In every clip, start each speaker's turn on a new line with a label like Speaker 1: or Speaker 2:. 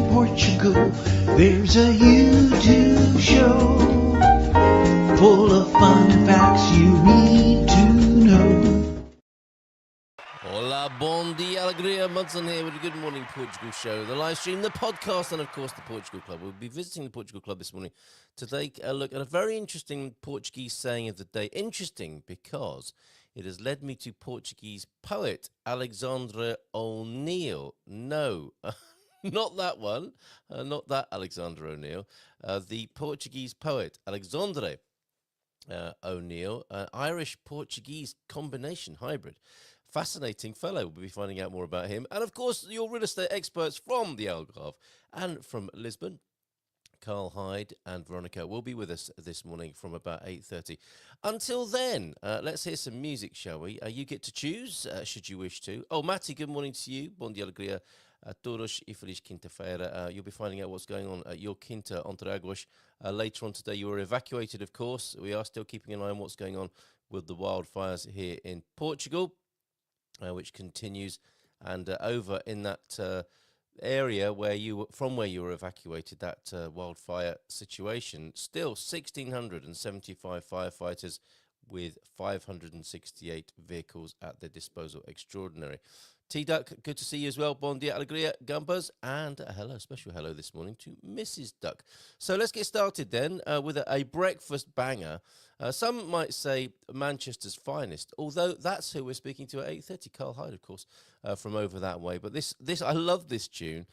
Speaker 1: Portugal, there's a YouTube show full of fun facts you need to know.
Speaker 2: Hola, bon dia, alegria, Munson here with a Good Morning Portugal show, the live stream, the podcast, and of course the Portugal Club. We'll be visiting the Portugal Club this morning to take a look at a very interesting Portuguese saying of the day. Interesting because it has led me to Portuguese poet Alexandre O'Neill. No, not that one, not that Alexander O'Neill. The Portuguese poet Alexandre O'Neill, Irish-Portuguese combination hybrid. Fascinating fellow. We'll be finding out more about him. And, of course, your real estate experts from the Algarve and from Lisbon, Carl Hyde and Veronica, will be with us this morning from about 8:30. Until then, let's hear some music, shall we? You get to choose, should you wish to. Oh, Matty, good morning to you. Bom dia, alegria a todos e feliz quinta-feira. You'll be finding out what's going on at your quinta Entre Águas later on today. You were evacuated, of course. We are still keeping an eye on what's going on with the wildfires here in Portugal, which continues, and over in that area where you were evacuated, that wildfire situation, still 1,675 firefighters with 568 vehicles at their disposal. Extraordinary. T-Duck, good to see you as well. Bon dia, alegria, gumpers, and a hello, special hello this morning to Mrs. Duck. So let's get started then with a breakfast banger. Some might say Manchester's finest, although that's who we're speaking to at 8:30. Carl Hyde, of course, from over that way. But this I love this tune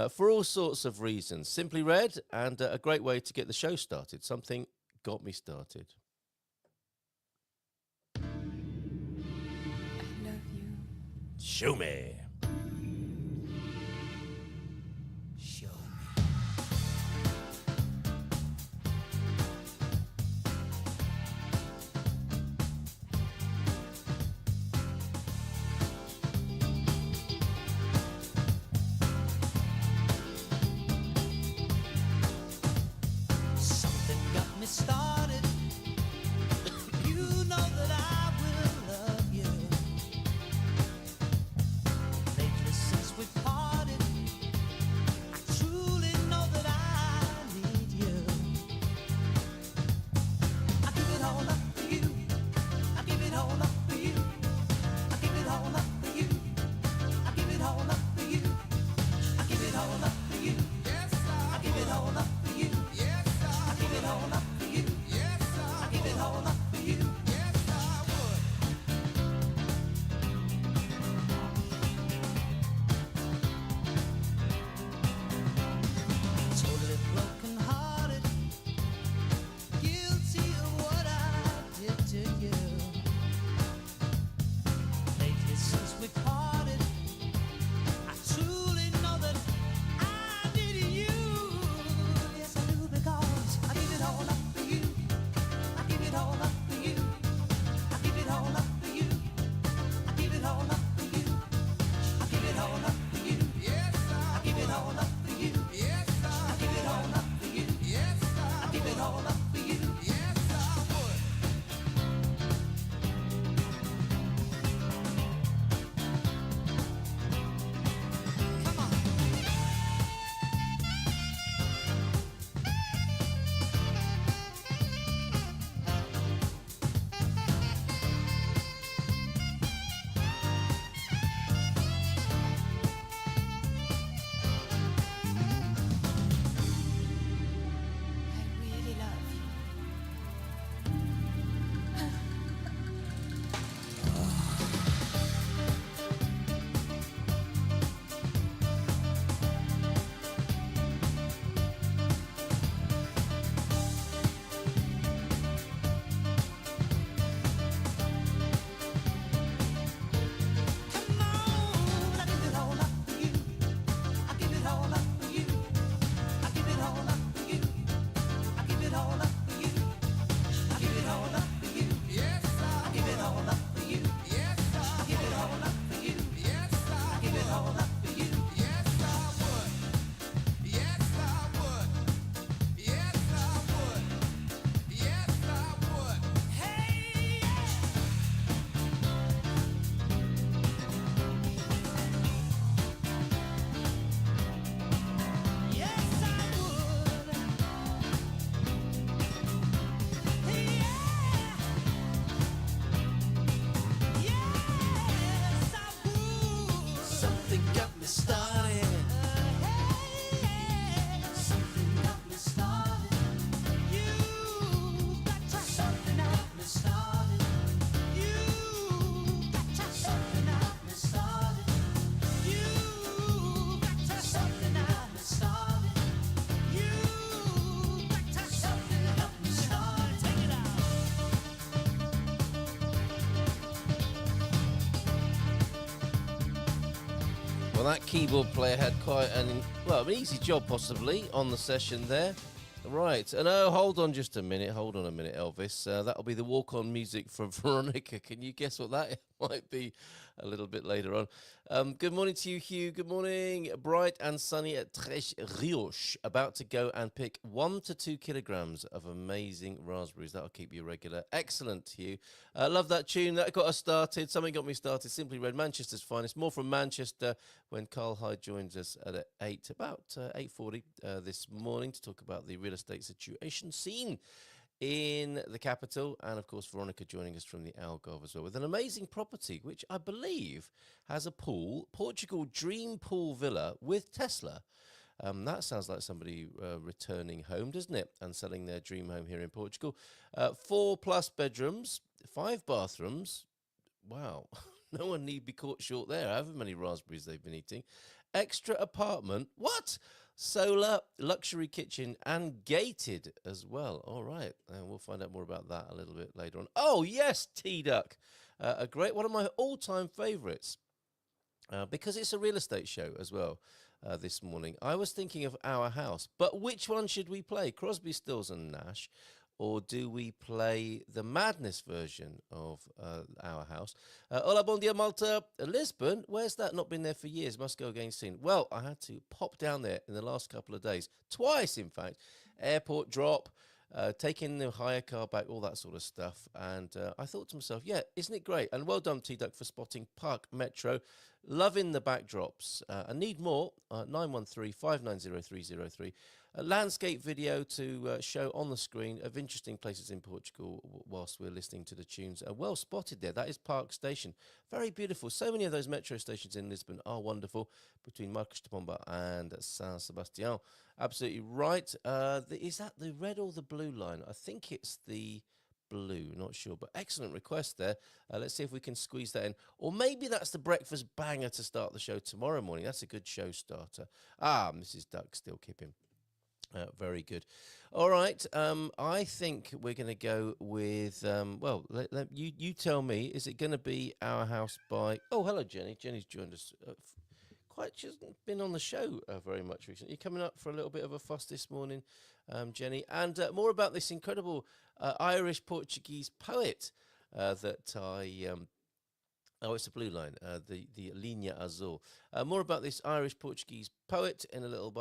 Speaker 2: for all sorts of reasons. Simply Red, and a great way to get the show started. Something got me started. Show me. Show me.
Speaker 3: Something got me started. You know that I will love you.
Speaker 2: that keyboard player had quite an easy job possibly on the session there. Right, and hold on just a minute. Hold on a minute, Elvis. That'll be the walk-on music from Veronica. Can you guess what that might be a little bit later on? Good morning to you, Hugh. Good morning. Bright and sunny at Tres Rios. About to go and pick 1 to 2 kilograms of amazing raspberries. That'll keep you regular. Excellent, Hugh. Love that tune. That got us started. Something got me started. Simply Red, Manchester's finest. More from Manchester when Carl Hyde joins us at 8:40 this morning to talk about the real estate situation scene in the capital, and of course Veronica joining us from the Algarve as well with an amazing property which I believe has a pool, Portugal Dream Pool Villa with Tesla. That sounds like somebody returning home, doesn't it, and selling their dream home here in Portugal. 4+ bedrooms, 5 bathrooms. Wow. No one need be caught short there, however many raspberries they've been eating. Extra apartment. What? Solar, luxury kitchen, and gated as well. All right. And we'll find out more about that a little bit later on. Oh, yes, T-Duck. A great, one of my all-time favourites. Because it's a real estate show as well this morning. I was thinking of Our House. But which one should we play? Crosby, Stills and Nash? Or do we play the Madness version of Our House? Hola, bon dia, Malta. Lisbon, where's that? Not been there for years. Must go again soon. Well, I had to pop down there in the last couple of days. Twice, in fact. Airport drop, taking the hire car back, all that sort of stuff. And I thought to myself, yeah, isn't it great? And well done, T-Duck, for spotting Park Metro. Loving the backdrops. I need more. 913-590-303. A landscape video to show on the screen of interesting places in Portugal whilst we're listening to the tunes. Well spotted there. That is Park Station. Very beautiful. So many of those metro stations in Lisbon are wonderful, between Marcos de Pomba and San Sebastian. Absolutely right. Is that the red or the blue line? I think it's the blue, not sure, but excellent request there. Let's see if we can squeeze that in, or maybe that's the breakfast banger to start the show tomorrow morning. That's a good show starter. Mrs. Duck still keeping. Very good. All right. I think we're going to go with, you tell me, is it going to be Our House by, oh, hello, Jenny. Jenny's joined us. She hasn't been on the show very much recently. You're coming up for a little bit of a fuss this morning, Jenny. And more about this incredible Irish-Portuguese poet that I... Oh, it's a blue line, the Linha Azul. More about this Irish-Portuguese poet in a little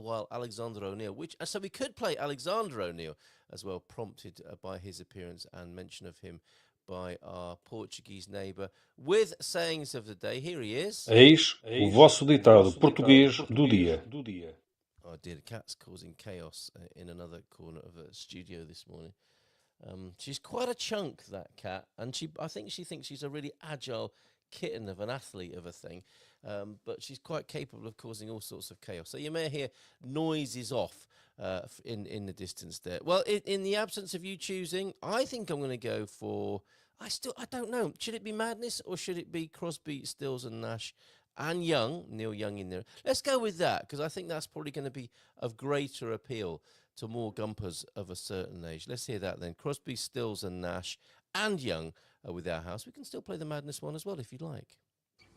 Speaker 2: while, Alexander O'Neill. So we could play Alexander O'Neill as well, prompted by his appearance and mention of him by our Portuguese neighbour. With sayings of the day, here he is.
Speaker 4: Eis o vosso ditado português do dia.
Speaker 2: Oh dear, the cat's causing chaos in another corner of the studio this morning. She's quite a chunk, that cat, and I think she thinks she's a really agile kitten of an athlete of a thing, but she's quite capable of causing all sorts of chaos. So you may hear noises off in the distance there. Well, in the absence of you choosing, I think I'm going to go for... I don't know. Should it be Madness or should it be Crosby, Stills and Nash and Neil Young in there? Let's go with that, because I think that's probably going to be of greater appeal to more gumpers of a certain age. Let's hear that then. Crosby, Stills and Nash and Young with Our House. We can still play the Madness one as well if you'd like.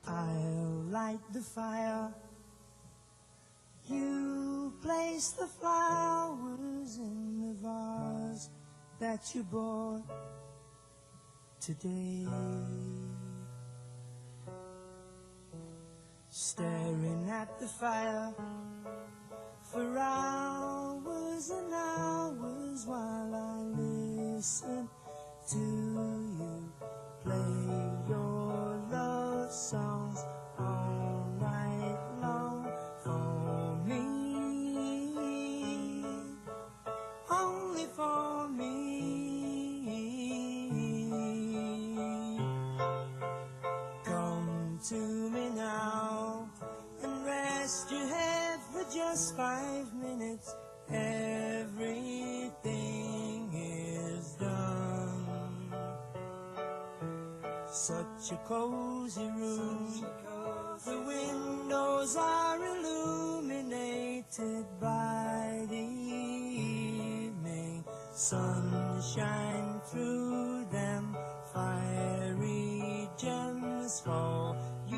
Speaker 3: I'll light the fire. You place the flowers in the vase that you bought today. Staring at the fire for hours and hours while I listen to you play your love songs all night long for me, only for me. Come to me now and rest your head for just 5 minutes. Everything is done. Such a cozy room. The windows are illuminated by the evening sunshine through them. Fiery gems for you.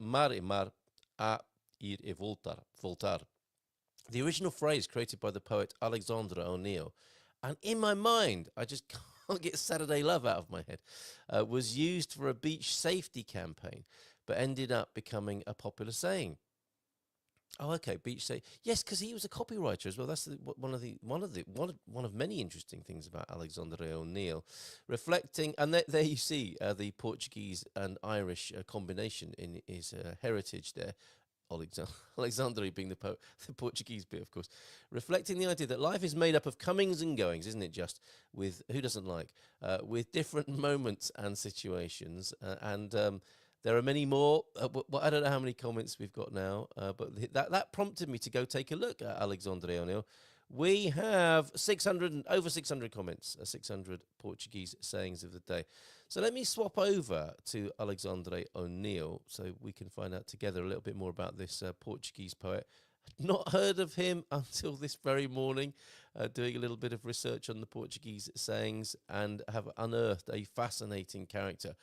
Speaker 2: mar e mar, a ir e voltar. The original phrase created by the poet Alexandra O'Neill, and in my mind, I just can't get Saturday Love out of my head, was used for a beach safety campaign, but ended up becoming a popular saying. Oh, okay. Beach safety. Yes, because he was a copywriter as well. That's one of many interesting things about Alexandre O'Neill, reflecting. And there you see the Portuguese and Irish combination in his heritage there. Alexandre being the Portuguese bit, of course, reflecting the idea that life is made up of comings and goings, isn't it? Just with who doesn't like, with different moments and situations, and there are many more. Well, I don't know how many comments we've got now, but that prompted me to go take a look at Alexandre O'Neill. We have over 600 comments, 600 Portuguese sayings of the day. So let me swap over to Alexandre O'Neill so we can find out together a little bit more about this Portuguese poet. Not heard of him until this very morning, doing a little bit of research on the Portuguese sayings, and have unearthed a fascinating character.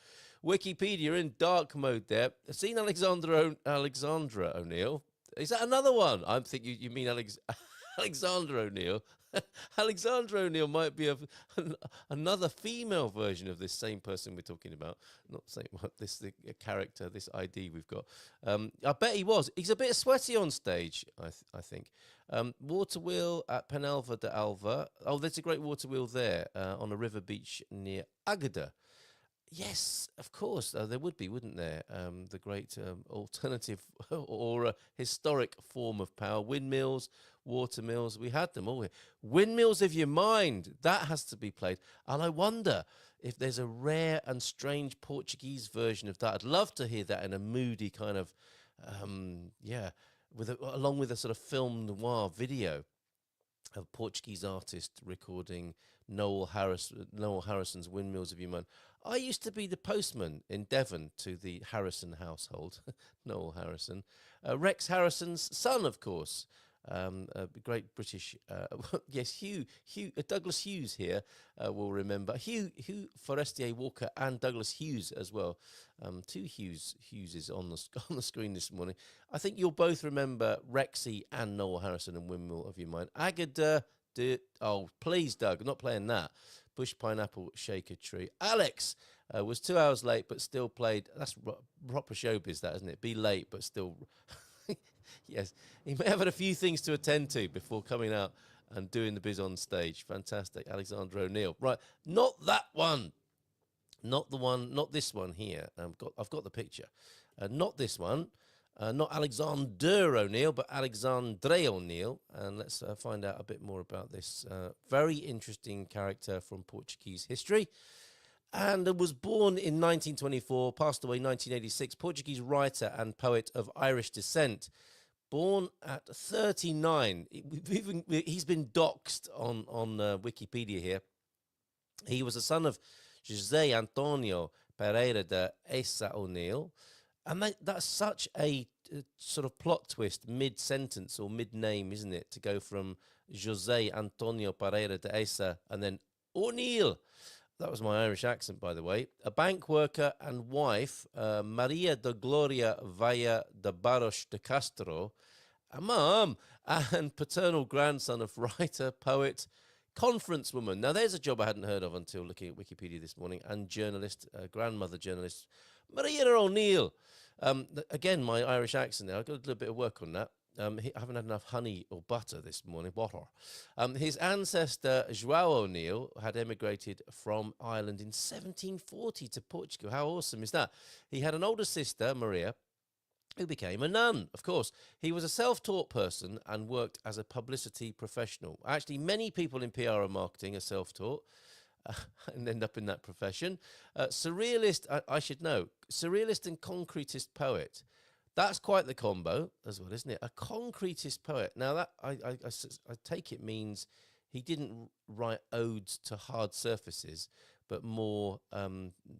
Speaker 2: Wikipedia in dark mode there. I've seen Alexandra O'Neill. Is that another one? I'm thinking you mean Alexandra O'Neill. Alexandra O'Neill might be another female version of this same person we're talking about. Not saying the character, this ID we've got. I bet he was. He's a bit sweaty on stage, I think. Water wheel at Penalva de Alva. Oh, there's a great water wheel there on a river beach near Agadir. Yes, of course, there would be, wouldn't there? The great alternative or historic form of power. Windmills, water mills, we had them all here. Windmills of Your Mind, that has to be played. And I wonder if there's a rare and strange Portuguese version of that. I'd love to hear that in a moody kind of, along with a sort of film noir video. A Portuguese artist recording Noel Harrison's Windmills of Your Mind. I used to be the postman in Devon to the Harrison household, Noel Harrison. Rex Harrison's son, of course. A great British, yes, Douglas Hughes here will remember. Hugh Forestier Walker and Douglas Hughes as well. Two Hugheses on the screen this morning. I think you'll both remember Rexy and Noel Harrison and Windmill of Your Mind. Agadir, oh, please, Doug, I'm not playing that. Bush Pineapple Shaker Tree. Alex was 2 hours late, but still played. That's proper showbiz, that, isn't it? Be late, but still. Yes, he may have had a few things to attend to before coming out and doing the biz on stage. Fantastic. Alexandra O'Neill. Right, not that one. Not the one, not this one here. I've got the picture. Not this one. Not Alexander O'Neill, but Alexandre O'Neill. And let's find out a bit more about this very interesting character from Portuguese history. And was born in 1924, passed away in 1986, Portuguese writer and poet of Irish descent. Born at 39. He's been doxed on Wikipedia here. He was the son of José Antonio Pereira de Essa O'Neill. And that's such a sort of plot twist mid-sentence or mid-name, isn't it? To go from José Antonio Pereira de Essa and then O'Neill. That was my Irish accent, by the way. A bank worker and wife, Maria de Gloria Valla de Barros de Castro, a mum, and paternal grandson of writer, poet, conference woman. Now, there's a job I hadn't heard of until looking at Wikipedia this morning, and journalist, grandmother journalist, Maria O'Neill. Again, my Irish accent there. I've got a little bit of work on that. I haven't had enough honey or butter this morning. Butter. His ancestor, João O'Neill, had emigrated from Ireland in 1740 to Portugal. How awesome is that? He had an older sister, Maria, who became a nun, of course. He was a self-taught person and worked as a publicity professional. Actually, many people in PR and marketing are self-taught and end up in that profession. Surrealist, I should know, surrealist and concretist poet. That's quite the combo as well, isn't it? A concretist poet. Now, that I take it means he didn't write odes to hard surfaces, but more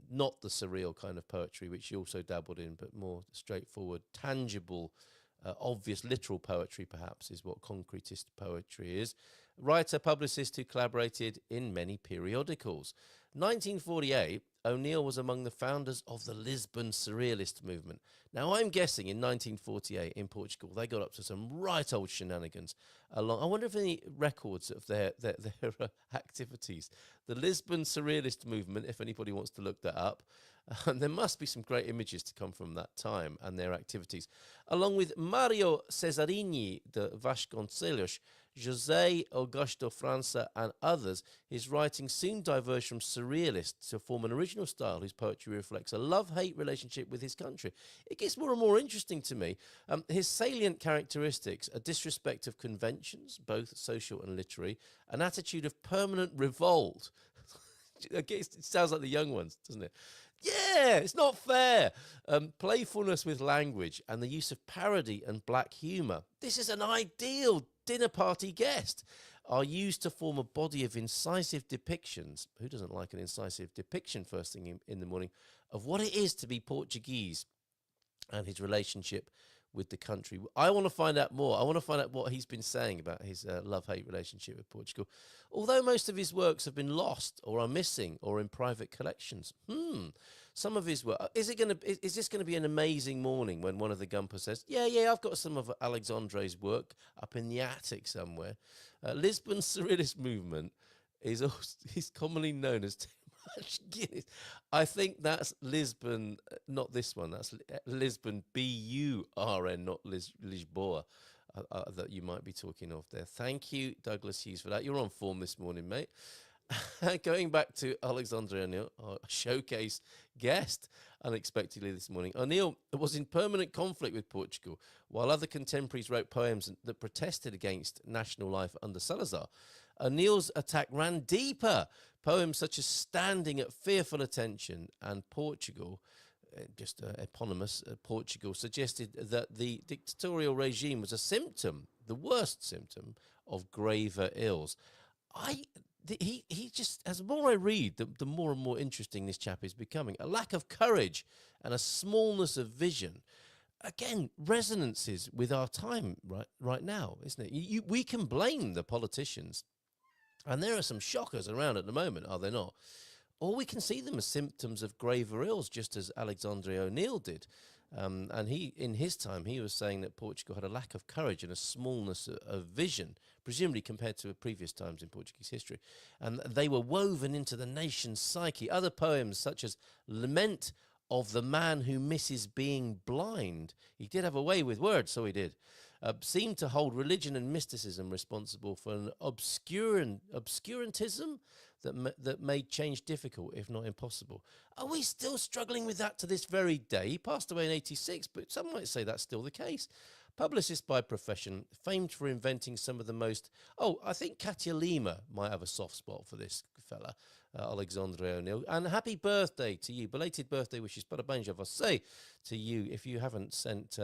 Speaker 2: not the surreal kind of poetry, which he also dabbled in, but more straightforward, tangible, obvious, literal poetry, perhaps, is what concretist poetry is. writer, publicist who collaborated in many periodicals. 1948, O'Neill was among the founders of the Lisbon Surrealist movement. Now, I'm guessing in 1948 in Portugal, they got up to some right old shenanigans. I wonder if any records of their activities. The Lisbon Surrealist movement, if anybody wants to look that up, and there must be some great images to come from that time and their activities. Along with Mario Cesarini de Vasconcelos, José Augusto França and others, his writing soon diverged from surrealist to form an original style whose poetry reflects a love-hate relationship with his country. It gets more and more interesting to me. His salient characteristics: a disrespect of conventions, both social and literary, an attitude of permanent revolt. It sounds like the young ones, doesn't it? Yeah, it's not fair. Playfulness with language and the use of parody and black humour. This is an ideal dinner party guest. Are used to form a body of incisive depictions. Who doesn't like an incisive depiction first thing in the morning of what it is to be Portuguese and his relationship with the country? I want to find out more. I want to find out what he's been saying about his love-hate relationship with Portugal. Although most of his works have been lost or are missing or in private collections. Some of his work. Is this going to be an amazing morning when one of the Gumpers says, yeah, I've got some of Alexandre's work up in the attic somewhere. Lisbon's Surrealist movement is commonly known as Too Much Guinness. I think that's Lisbon, not this one. That's Lisbon, B-U-R-N, not Lisboa, that you might be talking of there. Thank you, Douglas Hughes, for that. You're on form this morning, mate. Going back to Alexandre O'Neill, our showcase guest, unexpectedly this morning. O'Neill was in permanent conflict with Portugal, while other contemporaries wrote poems that protested against national life under Salazar. O'Neill's attack ran deeper. Poems such as Standing at Fearful Attention and Portugal, just eponymous, Portugal, suggested that the dictatorial regime was a symptom, the worst symptom, of graver ills. He just, as more I read, the more and more interesting this chap is becoming. A lack of courage and a smallness of vision. Again, resonances with our time right now, isn't it? We can blame the politicians, and there are some shockers around at the moment, are there not? Or we can see them as symptoms of graver ills, just as Alexandre O'Neill did. And in his time, he was saying that Portugal had a lack of courage and a smallness of vision, presumably compared to previous times in Portuguese history. And they were woven into the nation's psyche. Other poems, such as Lament of the Man Who Misses Being Blind, he did have a way with words, so he did, seemed to hold religion and mysticism responsible for an obscurantism that made change difficult, if not impossible. Are we still struggling with that to this very day? He passed away in 86, but some might say that's still the case. Publicist by profession, famed for inventing some of the most... I think Katia Lima might have a soft spot for this fella, Alexandre O'Neill. And happy birthday to you. Belated birthday wishes, parabéns a você, to you. If you haven't sent,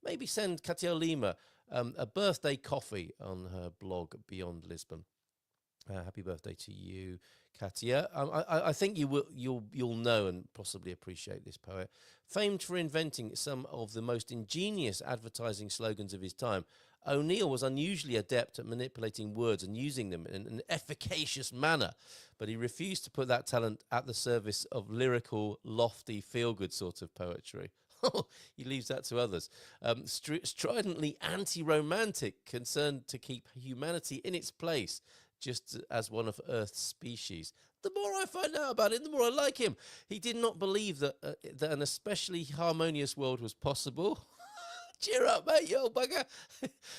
Speaker 2: maybe send Katia Lima a birthday coffee on her blog Beyond Lisbon. Happy birthday to you, Katia. I think you'll know and possibly appreciate this poet. Famed for inventing some of the most ingenious advertising slogans of his time, O'Neill was unusually adept at manipulating words and using them in an efficacious manner, but he refused to put that talent at the service of lyrical, lofty, feel-good sort of poetry. He leaves that to others. Stridently anti-romantic, concerned to keep humanity in its place, just as one of Earth's species. The more I find out about him, the more I like him. He did not believe that an especially harmonious world was possible. Cheer up, mate, you old bugger.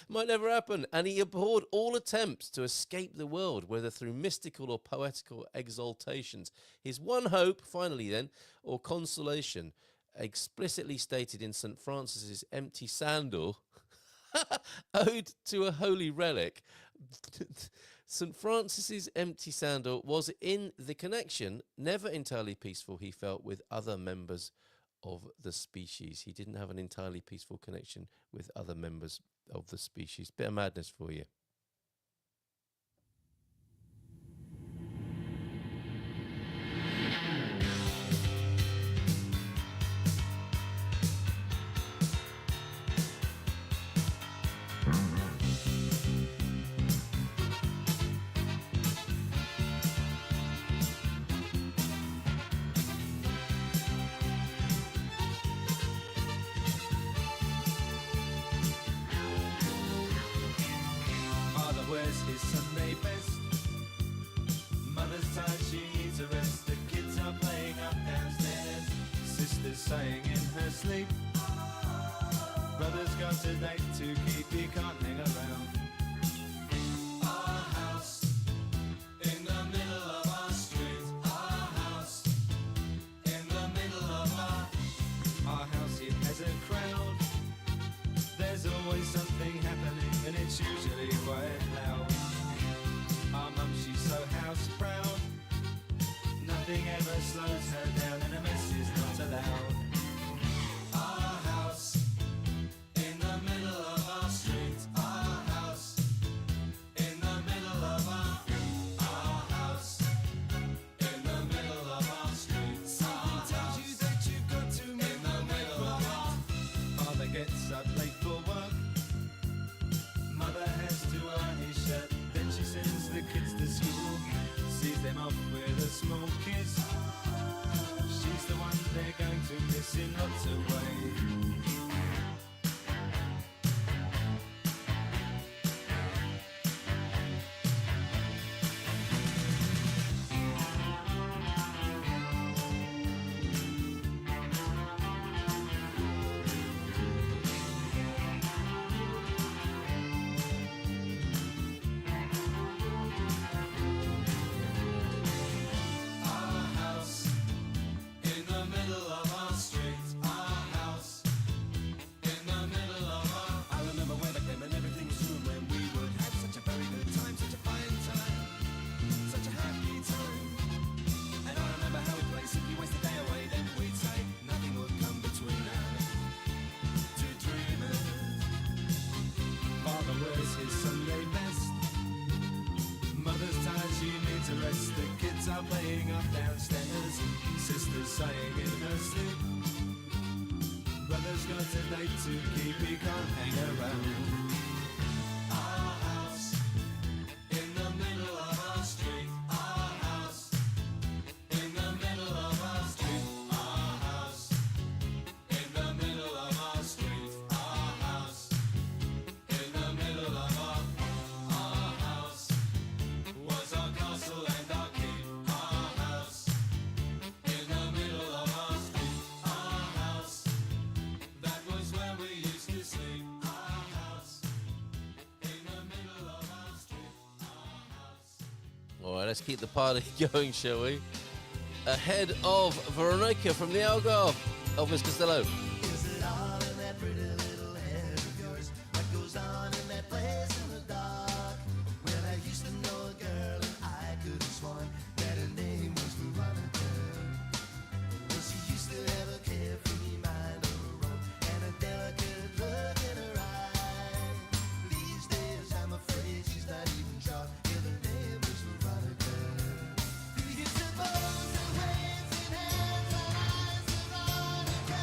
Speaker 2: Might never happen. And he abhorred all attempts to escape the world, whether through mystical or poetical exaltations. His one hope, finally then, or consolation, explicitly stated in St. Francis's Empty Sandal, Ode to a Holy Relic. St. Francis's Empty Sandal was in the connection, never entirely peaceful, he felt, with other members of the species. He didn't have an entirely peaceful connection with other members of the species. Bit of madness for you.
Speaker 3: wears his Sunday best. Mother's tired, she needs a rest. The kids are playing up downstairs. Sister's sighing in her sleep. Brother's got a date to keep, he can't hang around. Our house in the middle of our street. Our house in the middle of our house. It has a crowd. There's always something happening, and it's usually quite loud. Our mum, she's so house proud. Nothing ever slows her down, and a mess is not allowed. Our house in the middle of our street. Our house in the middle of our house in the middle of our street. Something tells you that you've got to make in the middle of our. Father gets up late for work. Mother has to iron his shirt. Then she sends the kids to school. Sees them off with a small kiss. She's the one they're going to miss in lots of ways. Playing up downstairs, sister's sighing in her sleep. Brother's got a date to keep, he can't hang around. Our house in the middle of our street. Our house in the middle of our street. Our house in the middle of our street. Our house in the middle of our house was our castle and our keep.
Speaker 2: All right, let's keep the party going, shall we? Ahead of Veronica from the Algarve, Elvis Costello.
Speaker 3: Is it all in that pretty little head of yours? What goes on in that place in the dark? Well, I used to know a girl and I could have sworn that her name was Veronica. Well, she used to have a carefree mind of her own and a delicate look in her eye. These days I'm afraid she's not even sure if her name was Veronica. Do you suppose the waves in hands are eyes Veronica?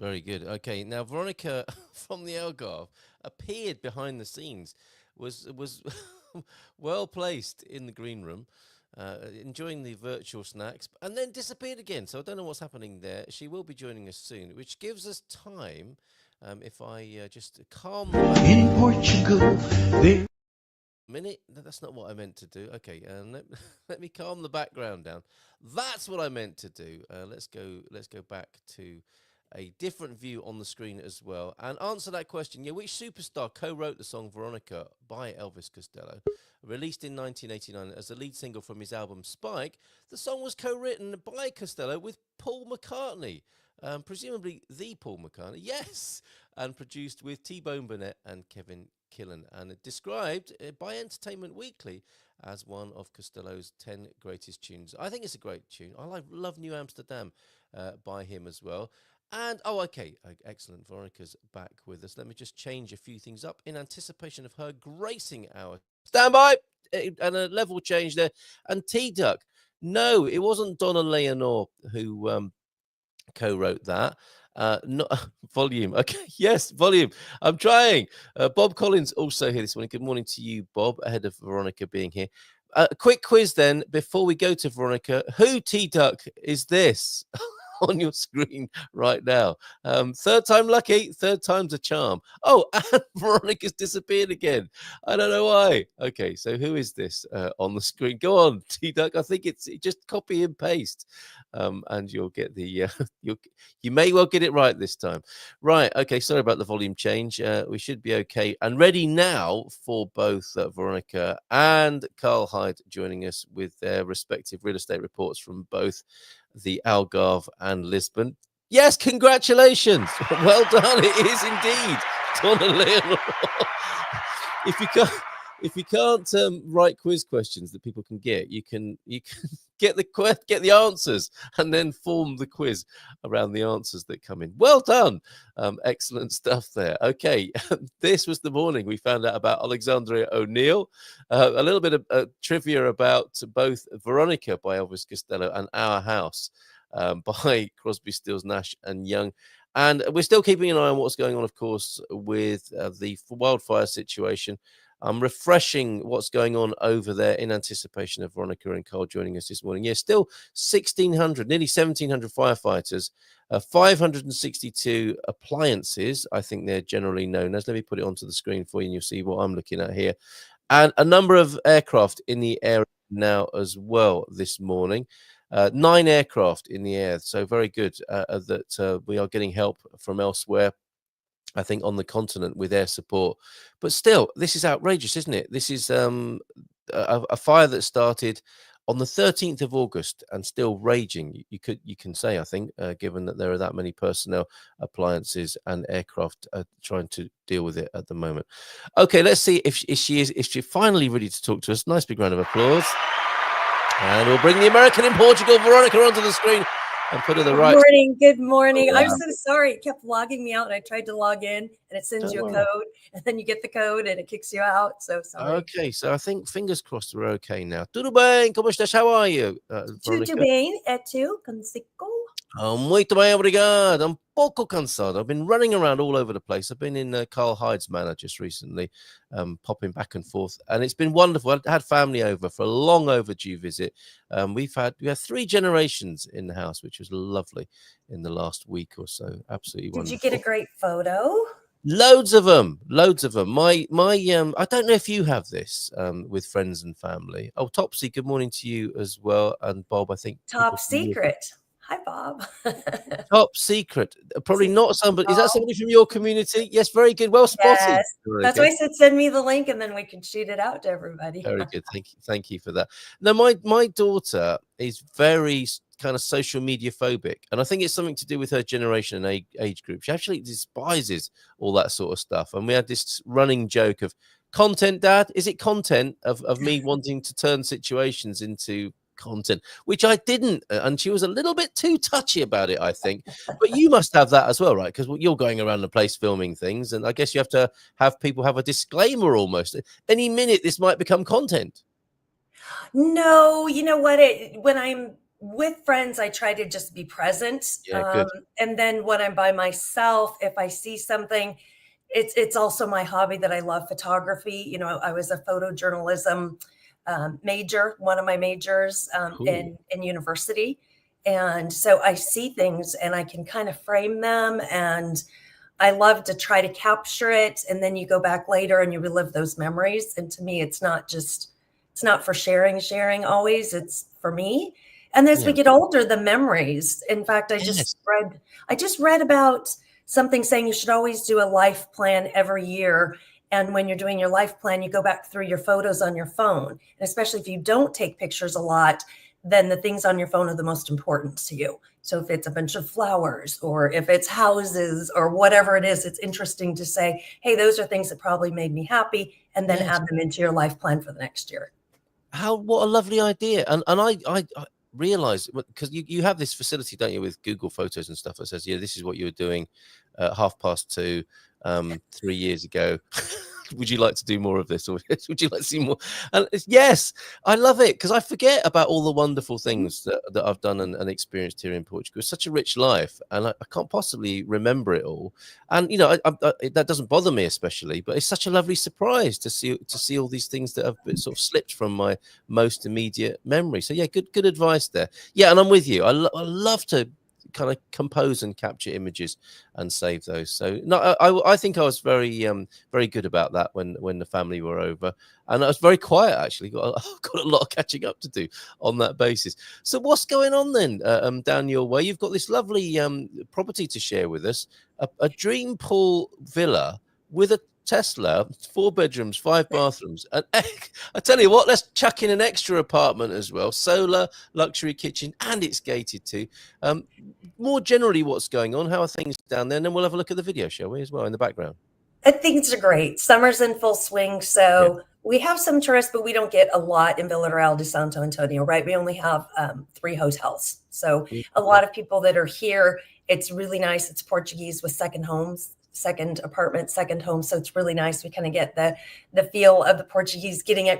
Speaker 2: Very good. Okay, now Veronica from the Algarve appeared behind the scenes, was well placed in the green room, enjoying the virtual snacks, and then disappeared again. So I don't know what's happening there. She will be joining us soon, which gives us time. If I just calm
Speaker 1: In Portugal, there
Speaker 2: minute. That's not what I meant to do. Okay, let me calm the background down. That's what I meant to do. Let's go back to a different view on the screen as well and answer that question. Yeah, which superstar co-wrote the song Veronica by Elvis Costello? Released in 1989 as the lead single from his album Spike, the song was co-written by Costello with Paul McCartney. Presumably the Paul McCartney, yes, and produced with T-Bone Burnett and Kevin Killen, and described by Entertainment Weekly as one of Costello's 10 greatest tunes. I think it's a great tune. I love New Amsterdam by him as well. And, excellent. Veronica's back with us. Let me just change a few things up in anticipation of her gracing our standby, and a level change there. And T-Duck, no, it wasn't Donna Leonore who co-wrote that. Not volume. Okay, yes, volume. I'm trying. Bob Collins also here this morning. Good morning to you, Bob, ahead of Veronica being here. A quick quiz then before we go to Veronica. Who T-Duck is this? On your screen right now. Third time lucky, third time's a charm. Oh, and Veronica's disappeared again. I don't know why. Okay, so who is this on the screen? Go on, T-Duck. I think it's just copy and paste, and you'll get the you may well get it right this time. Right. Okay. Sorry about the volume change. We should be okay and ready now for both Veronica and Carl Hyde joining us with their respective real estate reports from both the Algarve and Lisbon. Yes, congratulations. Well done. It is indeed Donna Leonore. If you can't write quiz questions that people can get, you can get the answers and then form the quiz around the answers that come in. Well done. Excellent stuff there. Okay, this was the morning we found out about Alexandria O'Neill, a little bit of trivia about both Veronica by Elvis Costello and Our House by Crosby, Stills, Nash and Young. And we're still keeping an eye on what's going on, of course, with the wildfire situation. I'm refreshing what's going on over there in anticipation of Veronica and Carl joining us this morning. Yeah, still 1,600, nearly 1,700 firefighters, 562 appliances, I think they're generally known as. Let me put it onto the screen for you and you'll see what I'm looking at here. And a number of aircraft in the air now as well this morning. 9 aircraft in the air. So very good that we are getting help from elsewhere, I think, on the continent with air support. But still, this is outrageous, isn't it? This is a fire that started on the 13th of August and still raging. You can say, I think, given that there are that many personnel, appliances and aircraft trying to deal with it at the moment. Okay, let's see if she's finally ready to talk to us. Nice big round of applause. And we'll bring the American in Portugal, Veronica, onto the screen and put her the right.
Speaker 5: Good morning. I'm so sorry. It kept logging me out and I tried to log in and it sends you a code and then you get the code and it kicks you out. So sorry.
Speaker 2: Okay, so I think fingers crossed we're okay now. Tudo bem? Como estás? How are you, Veronica?
Speaker 5: Tudo bem, é tu, consigo?
Speaker 2: Oh, muito bem, obrigado. I'm pouco cansado. I've been running around all over the place. I've been in Carl Hyde's manor just recently, popping back and forth, and it's been wonderful. I had family over for a long overdue visit. We had 3 generations in the house, which was lovely in the last week or so. Absolutely wonderful.
Speaker 5: Did you get a great photo?
Speaker 2: Loads of them. My I don't know if you have this with friends and family. Oh, Topsy, good morning to you as well, and Bob, I think
Speaker 5: top secret. Hi, Bob.
Speaker 2: Top secret. Probably not somebody. Is that somebody from your community? Yes, very good. Well spotted.
Speaker 5: Yes. That's why I said send me the link and then we can shoot it out to everybody.
Speaker 2: Very good. Thank you for that. Now, my daughter is very kind of social media phobic, and I think it's something to do with her generation and age group. She actually despises all that sort of stuff. And we had this running joke of content, Dad. Is it content of me wanting to turn situations into content, which I didn't, and she was a little bit too touchy about it, I think. But you must have that as well, right? Because you're going around the place filming things, and I guess you have to have people have a disclaimer almost. Any minute this might become content.
Speaker 5: No, you know what? When I'm with friends, I try to just be present.
Speaker 2: Yeah, good.
Speaker 5: And then when I'm by myself, if I see something, it's also my hobby that I love photography. You know, I was a photojournalism major, one of my majors
Speaker 2: Cool.
Speaker 5: in university. And so I see things and I can kind of frame them, and I love to try to capture it. And then you go back later and you relive those memories. And to me, it's not for sharing always. It's for me. And as we
Speaker 2: Yeah.
Speaker 5: get older, the memories. In fact,
Speaker 2: Yes.
Speaker 5: I just read about something saying you should always do a life plan every year. And when you're doing your life plan, you go back through your photos on your phone. And especially if you don't take pictures a lot, then the things on your phone are the most important to you. So if it's a bunch of flowers or if it's houses or whatever it is, it's interesting to say, hey, those are things that probably made me happy, and then
Speaker 2: Yes.
Speaker 5: add them into your life plan for the next year.
Speaker 2: What a lovely idea. And I realize, because you have this facility, don't you, with Google Photos and stuff that says, yeah, this is what you were doing at 2:30 3 years ago. Would you like to do more of this, or would you like to see more? And yes, I love it, because I forget about all the wonderful things that I've done and experienced here in Portugal. It's such a rich life, and I can't possibly remember it all. And you know, that doesn't bother me especially, but it's such a lovely surprise to see all these things that have been sort of slipped from my most immediate memory. So yeah, good advice there. Yeah, and I'm with you. I love to kind of compose and capture images and save those. So no, I think I was very good about that when the family were over, and I was very quiet actually. Got a lot of catching up to do on that basis. So what's going on then down your way? You've got this lovely property to share with us, a dream pool villa with a Tesla, 4 bedrooms, 5 bathrooms. And I tell you what, let's chuck in an extra apartment as well, solar, luxury kitchen, and it's gated too. More generally, what's going on? How are things down there? And then we'll have a look at the video, shall we, as well, in the background?
Speaker 5: I think it's great. Summer's in full swing.
Speaker 2: Yeah.
Speaker 5: So we have some tourists, but we don't get a lot in Villa Real de Santo Antonio, right? We only have 3 hotels. So a lot of people that are here, it's really nice. It's Portuguese with second homes, second apartment, second home. So it's really nice. We kind of get the feel of the Portuguese getting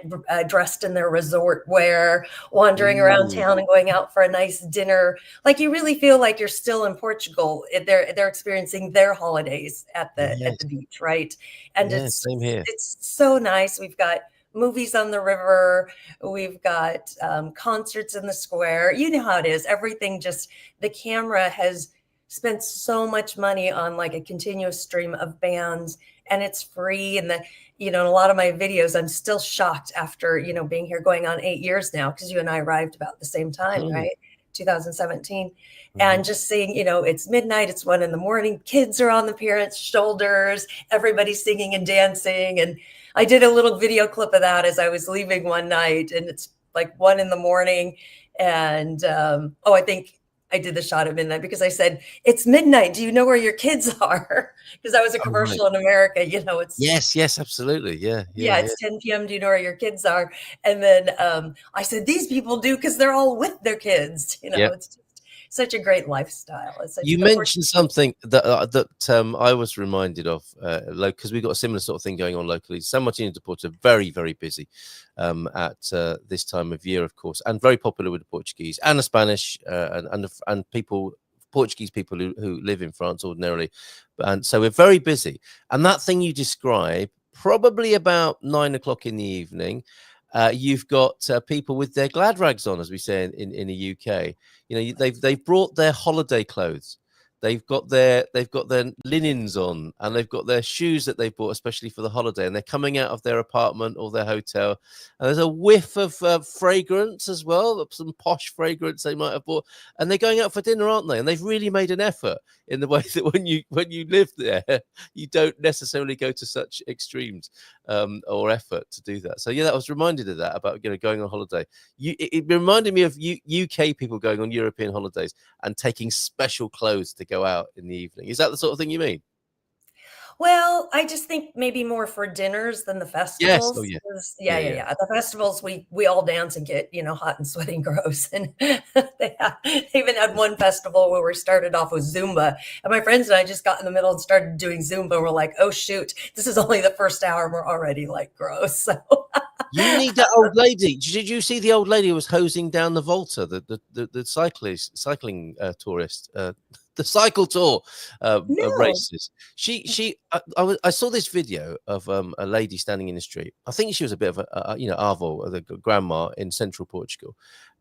Speaker 5: dressed in their resort wear, wandering around town and going out for a nice dinner. Like you really feel like you're still in Portugal. They're experiencing their holidays at
Speaker 2: Yes.
Speaker 5: the beach, right? And
Speaker 2: Yeah, same here.
Speaker 5: it's so nice. We've got movies on the river. We've got concerts in the square. You know how it is. Everything just, the camera has spent so much money on like a continuous stream of bands, and it's free. And in a lot of my videos, I'm still shocked after, being here going on 8 years now, because you and I arrived about the same time, right? 2017. And just seeing, it's midnight, it's 1 a.m, kids are on the parents' shoulders, everybody's singing and dancing. And I did a little video clip of that as I was leaving one night, and it's like 1 a.m. And I think I did the shot at midnight because I said, it's midnight. Do you know where your kids are? Because that was a commercial in America. It's
Speaker 2: Yes, absolutely. Yeah.
Speaker 5: it's 10 p.m. Do you know where your kids are? And then I said, these people do, because they're all with their kids. It's just such a great lifestyle.
Speaker 2: You mentioned something that I was reminded of, because we've got a similar sort of thing going on locally. San Martin de Porto, very, very busy at this time of year, of course, and very popular with the Portuguese and the Spanish and people, Portuguese people who live in France ordinarily. And so we're very busy. And that thing you describe, probably about 9 o'clock in the evening, you've got people with their glad rags on, as we say in the UK. They've brought their holiday clothes. They've got their linens on, and they've got their shoes that they bought especially for the holiday, and they're coming out of their apartment or their hotel, and there's a whiff of fragrance as well, some posh fragrance they might have bought, and they're going out for dinner, aren't they? And they've really made an effort in the way that when you live there, you don't necessarily go to such extremes or effort to do that. So yeah, I was reminded of that about going on holiday. It reminded me of UK people going on European holidays and taking special clothes to go out in the evening. Is that the sort of thing you mean?
Speaker 5: Well, I just think maybe more for dinners than the
Speaker 2: Yes.
Speaker 5: festivals.
Speaker 2: Oh yeah.
Speaker 5: 'Cause-
Speaker 2: Yeah.
Speaker 5: yeah. The festivals, we all dance and get, hot and sweaty and gross. And they even had one festival where we started off with Zumba. And my friends and I just got in the middle and started doing Zumba. We're like, oh, shoot, this is only the first hour. And we're already like gross. So
Speaker 2: You need that old lady. Did you see the old lady who was hosing down the Volta, the cycling tourist, the cycle tour
Speaker 5: No.
Speaker 2: races? I saw this video of a lady standing in the street. I think she was a bit of a arvo, the grandma in central Portugal,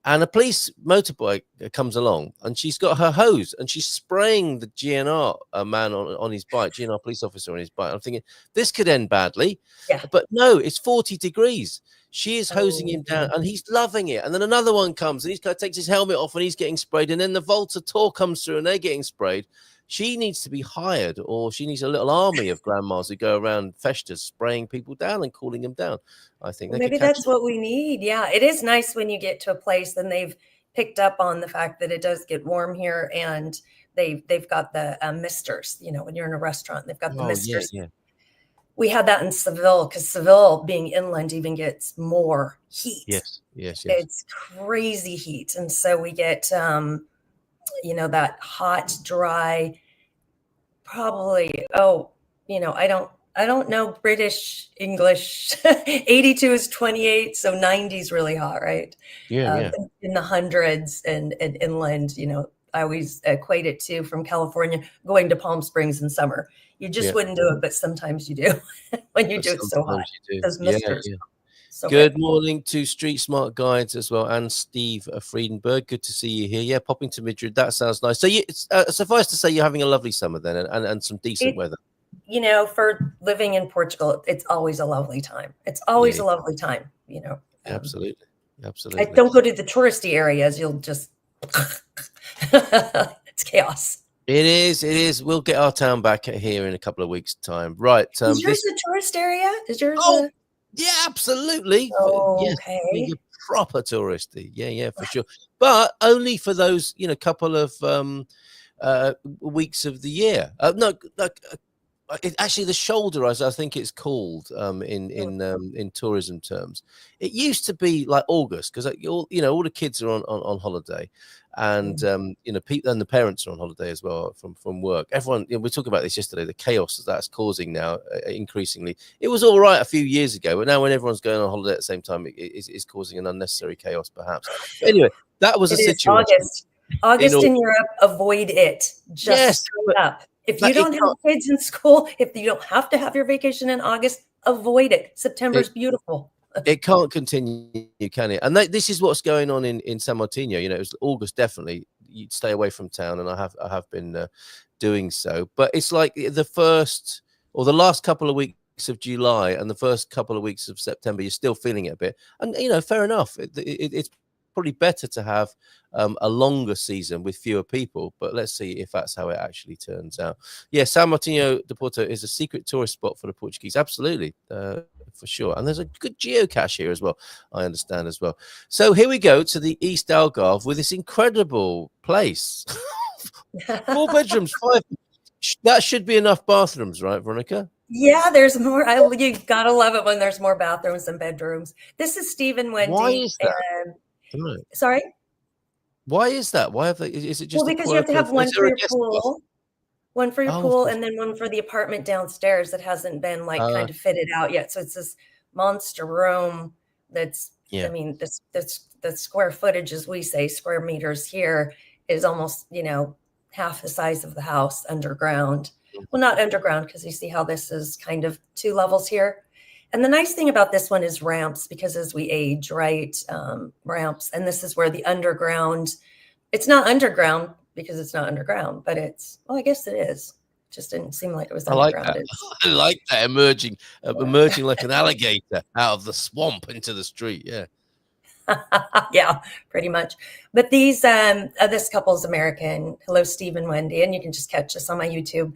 Speaker 2: and a police motorbike comes along, and she's got her hose, and she's spraying the GNR man on his bike, GNR police officer on his bike. I'm thinking this could end badly.
Speaker 5: Yeah.
Speaker 2: But no, it's 40 degrees. She is hosing him down,
Speaker 5: Oh.
Speaker 2: and he's loving it. And then another one comes, and he takes his helmet off, and he's getting sprayed. And then the Volta Tour comes through, and they're getting sprayed. She needs to be hired, or she needs a little army of grandmas who go around festas spraying people down and cooling them down. I think they
Speaker 5: Maybe
Speaker 2: could catch
Speaker 5: that's what we need. Yeah, it is nice when you get to a place and they've picked up on the fact that it does get warm here, and they've got the misters. You know, when you're in a restaurant, they've got the
Speaker 2: Oh, yeah,
Speaker 5: misters.
Speaker 2: yeah.
Speaker 5: We had that in Seville because Seville, being inland, even gets more heat.
Speaker 2: Yes.
Speaker 5: It's crazy heat, and so we get that hot, dry. Probably. Oh, I don't know British English. 82 is 28, so 90 is really hot, right?
Speaker 2: Yeah.
Speaker 5: In the hundreds and inland, I always equate it to, from California going to Palm Springs in summer. You just wouldn't do it, but sometimes you do when you
Speaker 2: But
Speaker 5: do it so hot.
Speaker 2: sometimes you do.
Speaker 5: Those misters.
Speaker 2: Yeah.
Speaker 5: So
Speaker 2: Good morning to Street Smart Guides as well, and Steve Friedenberg. Good to see you here. Yeah, popping to Madrid. That sounds nice. So suffice to say, you're having a lovely summer then, and some decent weather.
Speaker 5: For living in Portugal, it's always a lovely time. It's always a lovely time,
Speaker 2: Absolutely.
Speaker 5: I don't go to the touristy areas. You'll just, it's chaos.
Speaker 2: It is. We'll get our town back here in a couple of weeks' time. Right.
Speaker 5: Is yours a tourist area? Is yours
Speaker 2: yeah, absolutely.
Speaker 5: Oh,
Speaker 2: yes,
Speaker 5: okay.
Speaker 2: You're proper touristy. Yeah, for sure. But only for those, couple of weeks of the year. Actually, the shoulder, as I think it's called in tourism terms, it used to be like August, because all the kids are on holiday, and people and the parents are on holiday as well from work. Everyone, we talked about this yesterday, the chaos that's causing now increasingly. It was all right a few years ago, but now when everyone's going on holiday at the same time, it's causing an unnecessary chaos, perhaps. But anyway, that was a situation.
Speaker 5: August in Europe, avoid it. Just straight up. If you don't have kids in school, if you don't have to have your vacation in August, avoid it. September's beautiful.
Speaker 2: It can't continue, can it? And this is what's going on in San Martino. It was August, definitely. You'd stay away from town, and I have been doing so. But it's like the first or the last couple of weeks of July and the first couple of weeks of September, you're still feeling it a bit. And, fair enough. It's probably better to have a longer season with fewer people, but let's see if that's how it actually turns out. Yeah, San Martino de Porto is a secret tourist spot for the Portuguese. Absolutely, for sure. And there's a good geocache here as well, I understand as well. So here we go to the East Algarve with this incredible place. 4 bedrooms, 5. That should be enough bathrooms, right, Veronica?
Speaker 5: Yeah, there's more. You gotta love it when there's more bathrooms than bedrooms. This is Steve and Wendy.
Speaker 2: Why is that?
Speaker 5: Right. Sorry?
Speaker 2: Why is that? Why have they? Is it just
Speaker 5: because you have to have one for your pool, and then one for the apartment downstairs that hasn't been kind of fitted out yet. So it's this monster room that's. I mean, the square footage, as we say, square meters here, is almost half the size of the house underground. Well, not underground, because you see how this is kind of 2 levels here. And the nice thing about this one is ramps, because as we age, right, ramps. And this is where the underground, it's not underground because it's not underground, but I guess it is. It just didn't seem like it was underground.
Speaker 2: I like that emerging like an alligator out of the swamp into the street. Yeah.
Speaker 5: Yeah, pretty much. But this couple's American. Hello, Steve and Wendy. And you can just catch us on my YouTube.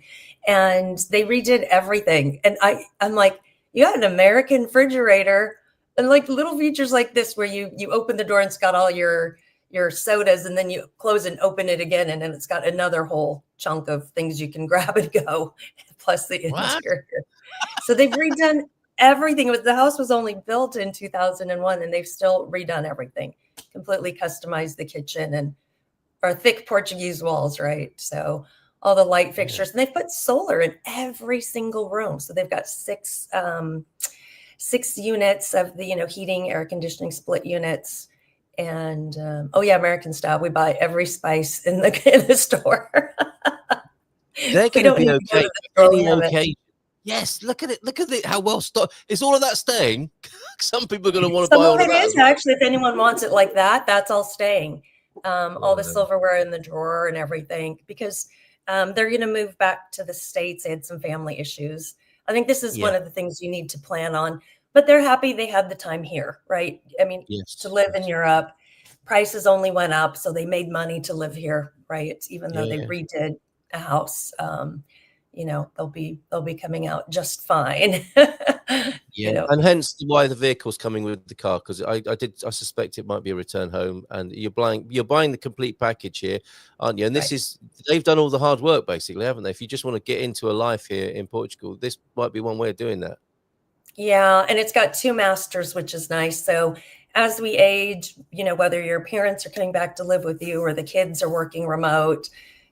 Speaker 5: And they redid everything. And I'm like, you got an American refrigerator, and little features like this where you open the door and it's got all your sodas, and then you close and open it again, and then it's got another whole chunk of things you can grab and go, plus the interior. So they've redone everything. The house was only built in 2001, and they've still redone everything, completely customized the kitchen and our thick Portuguese walls, right? So all the light fixtures, and they've put solar in every single room. So they've got 6 6 units of the, heating, air conditioning, split units. And American style. We buy every spice in the store.
Speaker 2: They're
Speaker 5: We
Speaker 2: going to
Speaker 5: don't
Speaker 2: be
Speaker 5: need to go
Speaker 2: okay
Speaker 5: to the store.
Speaker 2: any
Speaker 5: We have it.
Speaker 2: location. Yes, look at it. Look at it. How well stocked. Is all of that staying? Some people are going to want to
Speaker 5: Some
Speaker 2: buy
Speaker 5: of
Speaker 2: all of
Speaker 5: it
Speaker 2: that.
Speaker 5: is actually, if anyone wants it like that, that's all staying. All the
Speaker 2: Yeah.
Speaker 5: silverware in the drawer and everything, because they're going to move back to the States. They had some family issues. I think this is one of the things you need to plan on, but they're happy they had the time here, right? I mean,
Speaker 2: Yes.
Speaker 5: to live in Europe, prices only went up, so they made money to live here, right? Even though they redid a house, they'll be coming out just fine.
Speaker 2: Yeah, and hence why the vehicle's coming with the car, because I suspect it might be a return home, and you're buying the complete package here, aren't you? And this they've done all the hard work basically, haven't they? If you just want to get into a life here in Portugal, this might be one way of doing that.
Speaker 5: Yeah, and it's got 2 masters, which is nice. So as we age, whether your parents are coming back to live with you or the kids are working remote,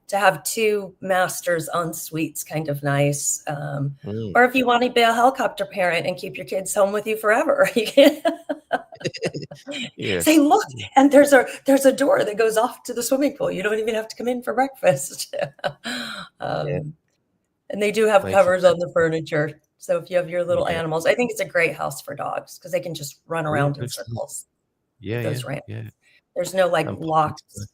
Speaker 5: to have 2 masters en suite's kind of nice. Or if you want to be a helicopter parent and keep your kids home with you forever, you can say, look, and there's a door that goes off to the swimming pool. You don't even have to come in for breakfast. And they do have covers on the furniture. So if you have your little animals, I think it's a great house for dogs because they can just run around in circles. Those ramps. There's no locks.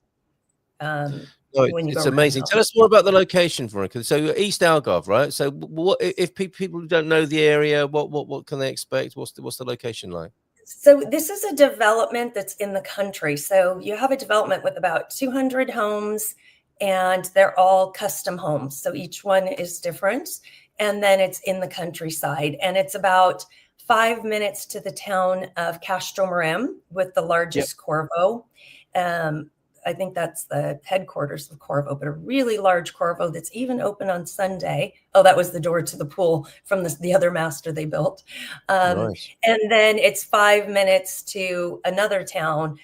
Speaker 2: No, it's amazing. Tell us more about the location, Veronica. So East Algarve, right? So what if people who don't know the area, what can they expect? What's the location like?
Speaker 5: So this is a development that's in the country. So you have a development with about 200 homes, and they're all custom homes. So each one is different. And then it's in the countryside, and it's about 5 minutes to the town of Castelmarem with the largest Corvo. I think that's the headquarters of Corvo, but a really large Corvo that's even open on Sunday. Oh, that was the door to the pool from the other master they built. Nice. And then it's 5 minutes to another town,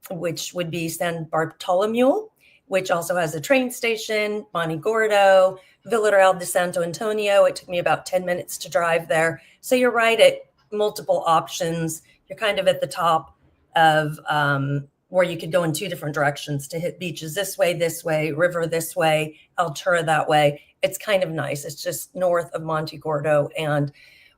Speaker 5: which would be San Bartolomeu, which also has a train station, Monte Gordo, Villarreal de Santo Antonio. It took me about 10 minutes to drive there. So you're right at multiple options. You're kind of at the top of where you could go in 2 different directions to hit beaches this way, river this way, Altura that way. It's kind of nice. It's just north of Monte Gordo and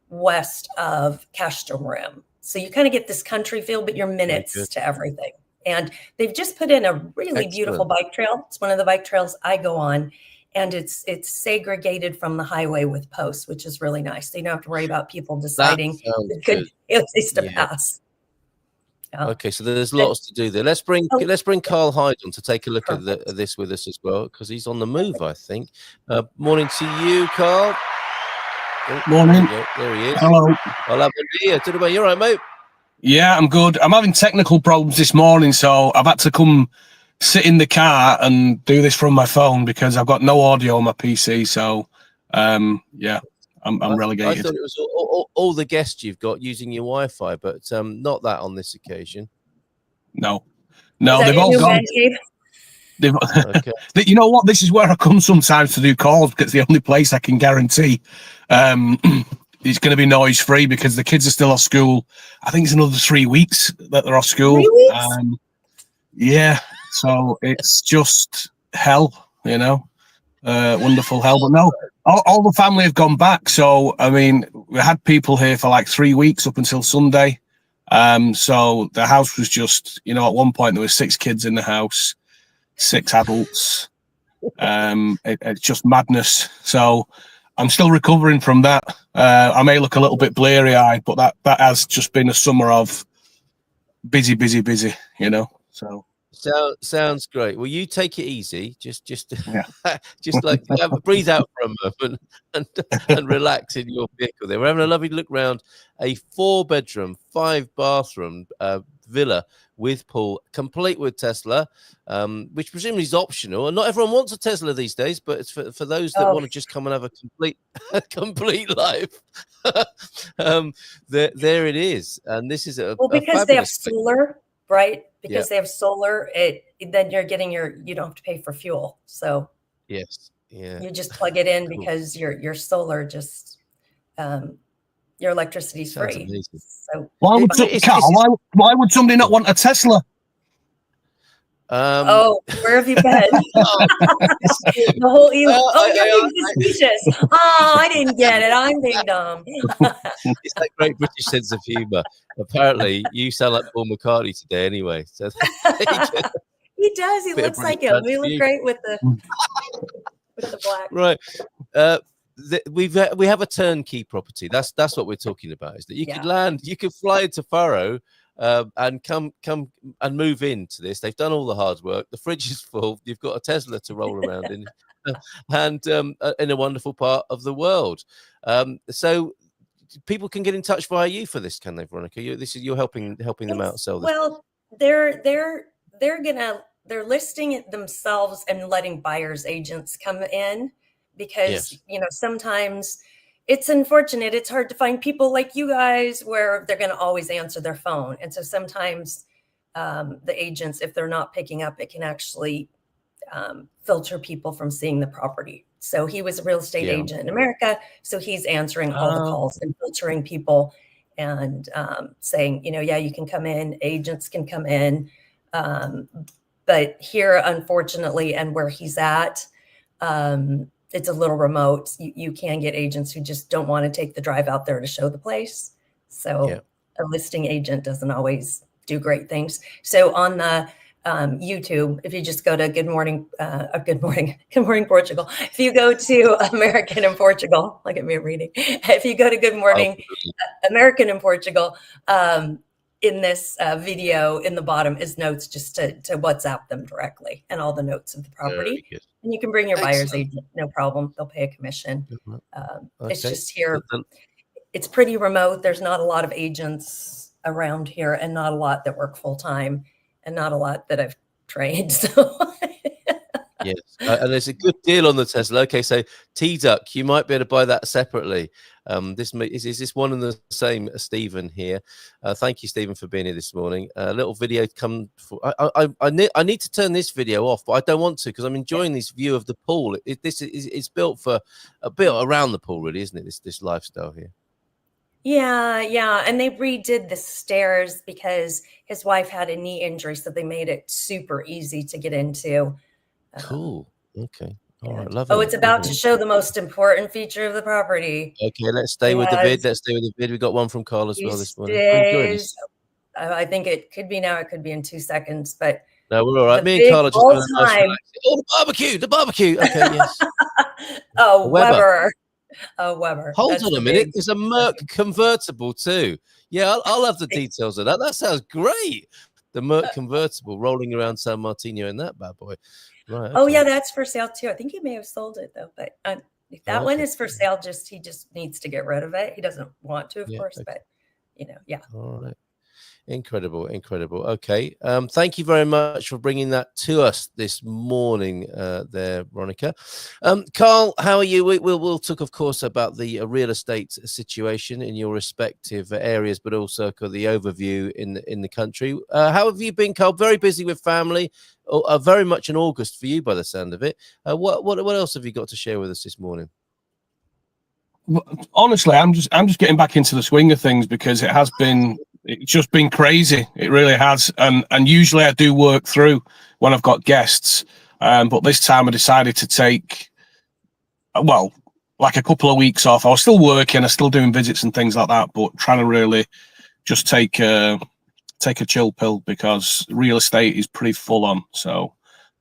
Speaker 5: west of Castelmarem. So you kind of get this country feel, but you're minutes to everything. And they've just put in a really beautiful bike trail. It's one of the bike trails I go on. And it's segregated from the highway with posts, which is really nice. So you don't have to worry about people deciding a good place to pass.
Speaker 2: Okay, so there's lots to do there. Let's bring Carl Hyde on to take a look at this with us as well, because he's on the move, I think. Morning to you, Carl.
Speaker 6: Morning.
Speaker 2: There he is.
Speaker 6: Hello.
Speaker 2: Hola, buen dia. Tudo bem? You all right, mate?
Speaker 6: Yeah, I'm good. I'm having technical problems this morning, so I've had to come sit in the car and do this from my phone because I've got no audio on my PC. So, I'm relegated.
Speaker 2: I thought it was all the guests you've got using your Wi-Fi, but not that on this occasion.
Speaker 6: No, they've all gone. Okay. You know what? This is where I come sometimes to do calls because it's the only place I can guarantee it's going to be noise free because the kids are still off school. I think it's another 3 weeks that they're off school.
Speaker 5: 3 weeks?
Speaker 6: Yeah. So it's just hell, wonderful hell. But no, all the family have gone back. So, I mean, we had people here for like 3 weeks up until Sunday. So the house was just, at one point there were 6 kids in the house, 6 adults. It's just madness. So I'm still recovering from that. I may look a little bit bleary-eyed, but that has just been a summer of busy, so.
Speaker 2: Sounds great. Well, you take it easy. Just like breathe out for a moment and relax in your vehicle. There, we're having a lovely look round a 4-bedroom, 5-bathroom villa with pool, complete with Tesla, which presumably is optional. And not everyone wants a Tesla these days, but it's for those that want to just come and have a complete life. There it is, and this is
Speaker 5: because they have solar. Right? Because they have solar, then you're getting you don't have to pay for fuel. So you just plug it in because your solar just your electricity's
Speaker 2: Sounds
Speaker 5: free.
Speaker 2: amazing.
Speaker 5: So
Speaker 6: Why would, Carl, why would somebody not want a Tesla?
Speaker 5: oh, where have you been? The whole you're being suspicious. Oh, I didn't get it. I'm being dumb.
Speaker 2: It's that great British sense of humour. Apparently, you sound like Paul McCartney today, anyway. So
Speaker 5: He does. He
Speaker 2: bit of
Speaker 5: looks like
Speaker 2: British
Speaker 5: him. We look
Speaker 2: you.
Speaker 5: great with the black.
Speaker 2: Right. We have a turnkey property. That's what we're talking about. Is that you could land, you could fly into Faro. And come and move into this. They've done all the hard work. The fridge is full. You've got a Tesla to roll around in, and in a wonderful part of the world. So people can get in touch via you for this, can they, Veronica? You're helping them out sell this.
Speaker 5: Well, they're listing it themselves and letting buyers agents come in because sometimes. It's unfortunate. It's hard to find people like you guys where they're going to always answer their phone. And so sometimes the agents, if they're not picking up, it can actually filter people from seeing the property. So he was a real estate agent in America. So he's answering all the calls and filtering people and saying, you can come in, agents can come in. But here, unfortunately, and where he's at, it's a little remote. You can get agents who just don't want to take the drive out there to show the place. So a listing agent doesn't always do great things. So on the YouTube, if you just go to Good Morning Portugal. If you go to American in Portugal, look at me reading. If you go to Good Morning American in Portugal, in this video in the bottom is notes just to WhatsApp them directly and all the notes of the property. And you can bring your buyer's agent, no problem. They'll pay a commission. It's just here. It's pretty remote. There's not a lot of agents around here and not a lot that work full time and not a lot that I've trained. So
Speaker 2: yes. And there's a good deal on the Tesla. Okay, so T-Duck, you might be able to buy that separately. Is this one and the same as Stephen here? Thank you, Stephen, for being here this morning. A little video come for. I need to turn this video off, but I don't want to because I'm enjoying this view of the pool. It's built for a bit around the pool, really, isn't it? This lifestyle here.
Speaker 5: Yeah, and they redid the stairs because his wife had a knee injury, so they made it super easy to get into.
Speaker 2: Cool. Okay. All right, lovely.
Speaker 5: Oh, it's about to show the most important feature of the property.
Speaker 2: Okay, let's stay with the vid. We got one from Carl as well this morning.
Speaker 5: I think it could be now. It could be in 2 seconds, but
Speaker 2: no, we're all right. Me and Carl are just nice. Oh, the barbecue. Okay, yes.
Speaker 5: Weber. Oh, Weber.
Speaker 2: Hold on a minute. There's a Merc convertible too. Yeah, I'll have the details of that. That sounds great. The Merc convertible rolling around San Martino in that bad boy. Right. Okay.
Speaker 5: Oh yeah, that's for sale too. I think he may have sold it though, but that one is for sale. He just needs to get rid of it. He doesn't want to, of course, but
Speaker 2: All right. Incredible. Okay. Thank you very much for bringing that to us this morning there, Veronica. Carl, how are you? We'll talk, of course, about the real estate situation in your respective areas, but also the overview in the country. How have you been, Carl? Very busy with family. Very much in August for you, by the sound of it. What else have you got to share with us this morning?
Speaker 6: Honestly, I'm just getting back into the swing of things because it's just been crazy. It really has. And usually I do work through when I've got guests. But this time I decided to take, like a couple of weeks off. I was still working, I was still doing visits and things like that, but trying to really just take a chill pill because real estate is pretty full on. So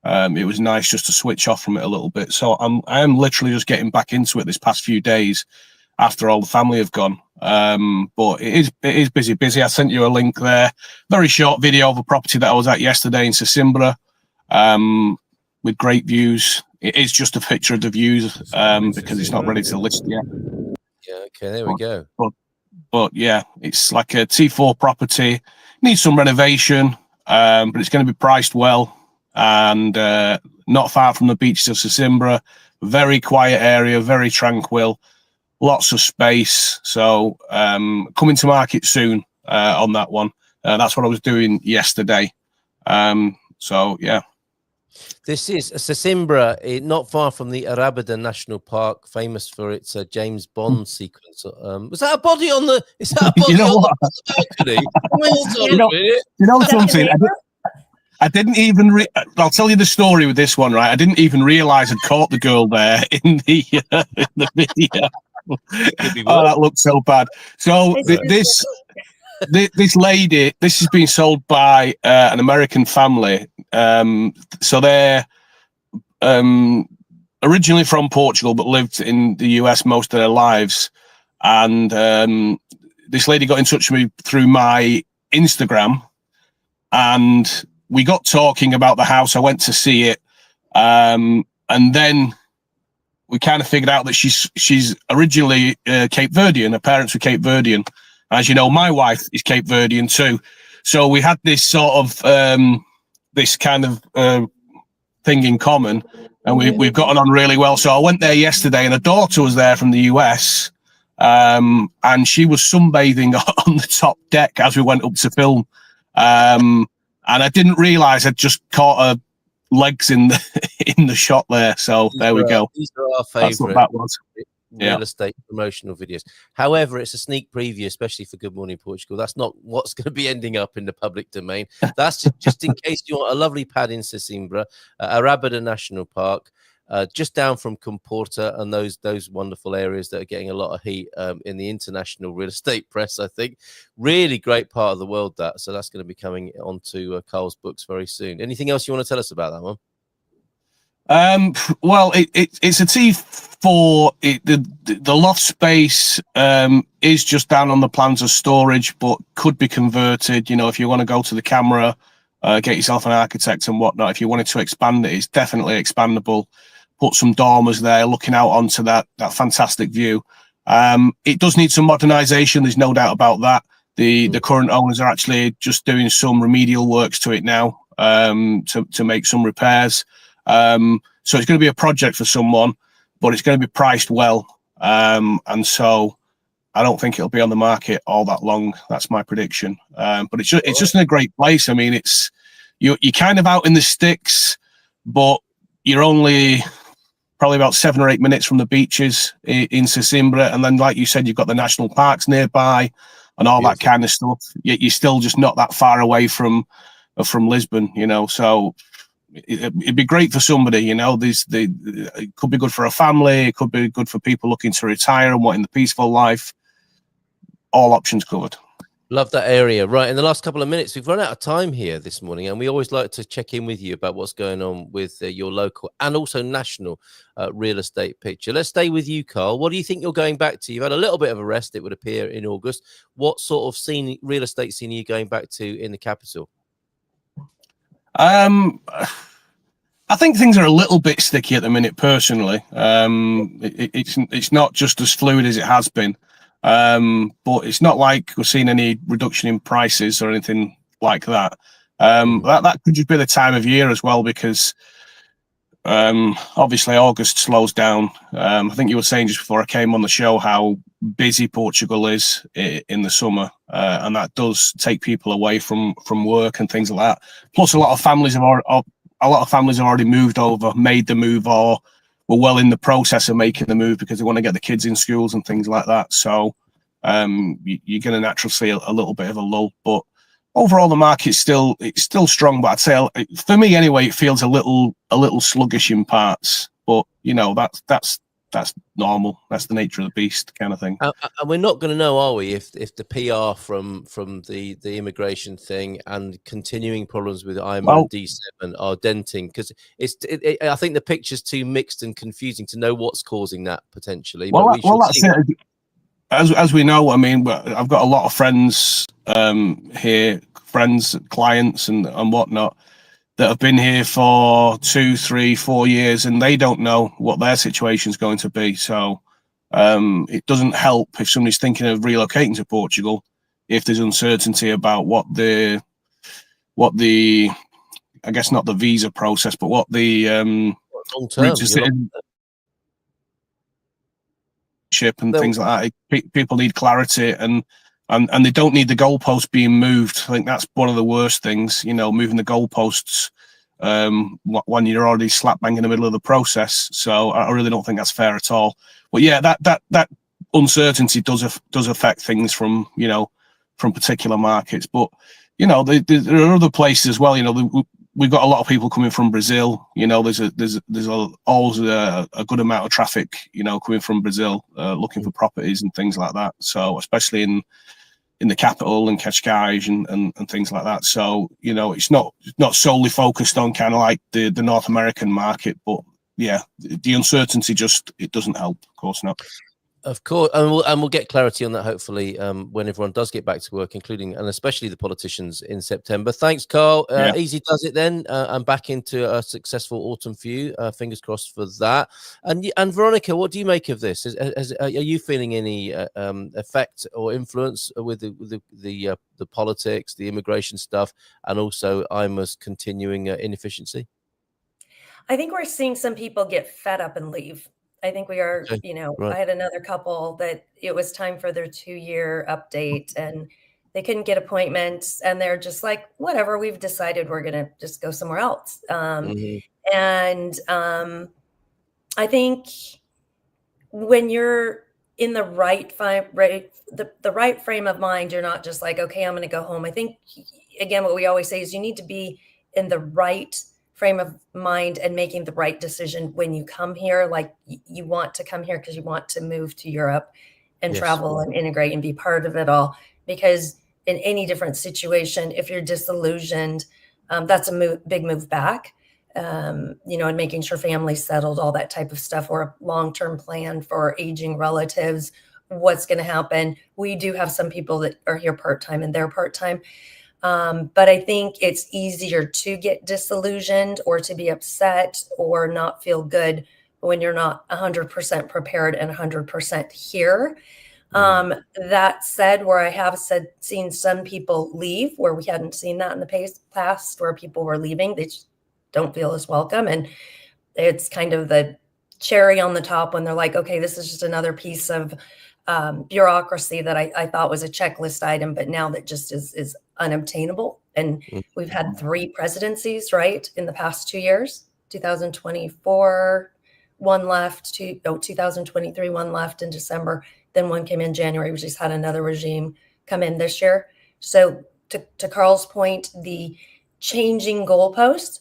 Speaker 6: it was nice just to switch off from it a little bit. So I am literally just getting back into it this past few days after all the family have gone. But it is busy. I sent you a link there. Very short video of a property that I was at yesterday in Sesimbra, with great views. It is just a picture of the views because it's not ready to list yet.
Speaker 2: Yeah, okay, there we go.
Speaker 6: But yeah, it's like a T4 property. Needs some renovation, but it's going to be priced well and not far from the beaches of Sesimbra. Very quiet area, very tranquil. Lots of space. So coming to market soon on that one. That's what I was doing yesterday. So yeah.
Speaker 2: This is Sesimbra, not far from the Arabada National Park, famous for its James Bond sequence. Was that a body on the? Is that a body
Speaker 6: You know
Speaker 2: on
Speaker 6: what?
Speaker 2: the balcony? Hold on
Speaker 6: You know-
Speaker 2: a minute.
Speaker 6: You know
Speaker 5: Is that your
Speaker 6: something?
Speaker 5: neighbor?
Speaker 6: I didn't even. I'll tell you the story with this one, right? I didn't even realise I'd caught the girl there in the video.
Speaker 2: Could be
Speaker 6: Oh,
Speaker 2: worse.
Speaker 6: that looked so bad. So this lady, this is being sold by an American family. So they're originally from Portugal, but lived in the US most of their lives. And this lady got in touch with me through my Instagram, and we got talking about the house. I went to see it, and then we kind of figured out that she's originally Cape Verdean. Her parents were Cape Verdean. As you know, my wife is Cape Verdean too. So we had this sort of this kind of thing in common, and we've gotten on really well. So I went there yesterday, and her daughter was there from the US, and she was sunbathing on the top deck as we went up to film. And I didn't realise I'd just caught her legs in the shot there. So there we go.
Speaker 2: These are our
Speaker 6: That's what
Speaker 2: favourite
Speaker 6: that was.
Speaker 2: real estate promotional videos. However, it's a sneak preview, especially for Good Morning Portugal. That's not what's going to be ending up in the public domain. That's just in case you want a lovely pad in Sesimbra, Arabada National Park, just down from Comporta and those wonderful areas that are getting a lot of heat in the international real estate press, I think. Really great part of the world, that. So that's going to be coming onto Carl's books very soon. Anything else you want to tell us about that one?
Speaker 6: Well, it's a T4. The loft space is just down on the plans of storage, but could be converted. You know, if you want to go to the camera, get yourself an architect and whatnot. If you wanted to expand it, it's definitely expandable. Put some dormers there, looking out onto that fantastic view. It does need some modernisation. There's no doubt about that. The current owners are actually just doing some remedial works to it now to make some repairs. So it's going to be a project for someone, but it's going to be priced well. And so I don't think it'll be on the market all that long. That's my prediction. But it's just in a great place. I mean, you're kind of out in the sticks, but you're only probably about 7 or 8 minutes from the beaches in Sesimbra. And then, like you said, you've got the national parks nearby and all that kind of stuff. Yet you're still just not that far away from Lisbon, you know. So it'd be great for somebody, you know. It could be good for a family. It could be good for people looking to retire and wanting the peaceful life. All options covered.
Speaker 2: Love that area. Right, in the last couple of minutes, we've run out of time here this morning, and we always like to check in with you about what's going on with your local and also national real estate picture. Let's stay with you, Carl. What do you think you're going back to? You've had a little bit of a rest, it would appear, in August. What sort of real estate scene are you going back to in the capital?
Speaker 6: I think things are a little bit sticky at the minute, personally. It's not just as fluid as it has been. But it's not like we're seeing any reduction in prices or anything like that. That could just be the time of year as well, because obviously August slows down. I think you were saying just before I came on the show how busy Portugal is in the summer, and that does take people away from work and things like that. Plus, a lot of families have already moved over, made the move, or were well in the process of making the move because they want to get the kids in schools and things like that. So you're going to naturally see a little bit of a lull, but overall the market's still strong. But I'd say, for me anyway, it feels a little sluggish in parts. But you know, that's normal. That's the nature of the beast, kind of thing.
Speaker 2: And we're not going to know, are we, if the PR from the immigration thing and continuing problems with IMO and D7 are denting? Because I think the picture's too mixed and confusing to know what's causing that potentially.
Speaker 6: Well,
Speaker 2: but
Speaker 6: that's it. As we know, I mean, I've got a lot of friends here, clients and whatnot, that have been here for 2, 3, 4 years, and they don't know what their situation is going to be. So it doesn't help if somebody's thinking of relocating to Portugal if there's uncertainty about what the I guess not the visa process, but what the
Speaker 2: long-term
Speaker 6: and things like that. People need clarity, and they don't need the goalposts being moved. I think that's one of the worst things, you know, moving the goalposts when you're already slap bang in the middle of the process. So I really don't think that's fair at all. But yeah, that uncertainty does affect things from particular markets. But there are other places as well. We've got a lot of people coming from Brazil. There's always a good amount of traffic, coming from Brazil, looking for properties and things like that. So especially in the capital and Cascais and things like that. So it's not solely focused on kind of like the North American market, but yeah, the uncertainty it doesn't help. Of course not.
Speaker 2: Of course, and we'll get clarity on that hopefully when everyone does get back to work, including and especially the politicians in September. Thanks, Carl. Easy does it then, and back into a successful autumn for you. Fingers crossed for that. And Veronica, what do you make of this? Are you feeling any effect or influence with the politics, the immigration stuff, and also IMA's continuing inefficiency?
Speaker 5: I think we're seeing some people get fed up and leave. I think we are,
Speaker 2: Right.
Speaker 5: I had another couple that it was time for their 2-year update and they couldn't get appointments and they're just like, whatever, we've decided we're going to just go somewhere else. And I think when you're in the right frame of mind, you're not just like, okay, I'm going to go home. I think, again, what we always say is you need to be in the right frame of mind and making the right decision when you come here. Like you want to come here because you want to move to Europe and travel and integrate and be part of it all. Because in any different situation, if you're disillusioned, that's a big move back. And making sure family's settled, all that type of stuff, or a long-term plan for aging relatives, what's going to happen. We do have some people that are here part-time and they're part-time. But I think it's easier to get disillusioned or to be upset or not feel good when you're not 100% prepared and 100% here. That said, where I have seen some people leave, where we hadn't seen that in the past, where people were leaving, they just don't feel as welcome. And it's kind of the cherry on the top when they're like, okay, this is just another piece of bureaucracy that I thought was a checklist item, but now that just is unobtainable. And we've had 3 presidencies, right, in the past 2 years. 2024, one left. 2023, one left in December. Then one came in January. We just had another regime come in this year. So to Carl's point, the changing goalposts,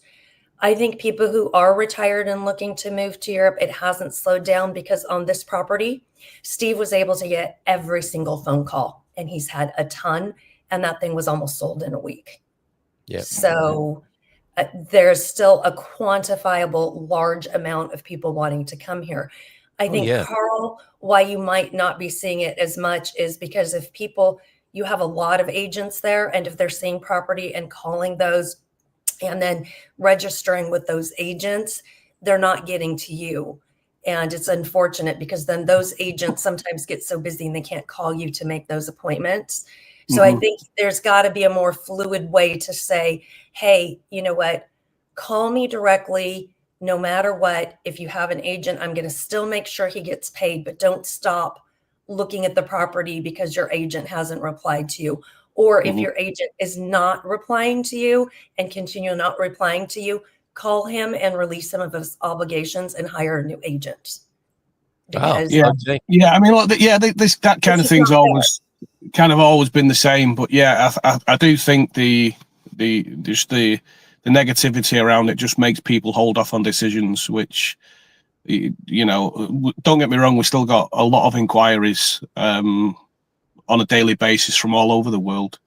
Speaker 5: I think people who are retired and looking to move to Europe, it hasn't slowed down because on this property, Steve was able to get every single phone call and he's had a ton, and that thing was almost sold in a week. Yeah. So there's still a quantifiable large amount of people wanting to come here. I think, Carl, why you might not be seeing it as much is because if you have a lot of agents there, and if they're seeing property and calling those and then registering with those agents, they're not getting to you. And it's unfortunate because then those agents sometimes get so busy and they can't call you to make those appointments. So I think there's got to be a more fluid way to say, hey, you know what, call me directly. No matter what, if you have an agent, I'm going to still make sure he gets paid, but don't stop looking at the property because your agent hasn't replied to you. Or if your agent is not replying to you and continue not replying to you, call him and release some of his obligations and hire a new agent. Because,
Speaker 6: I mean, that kind of thing's always been the same. But yeah, I do think the negativity around it just makes people hold off on decisions, which, don't get me wrong, we still got a lot of inquiries on a daily basis from all over the world.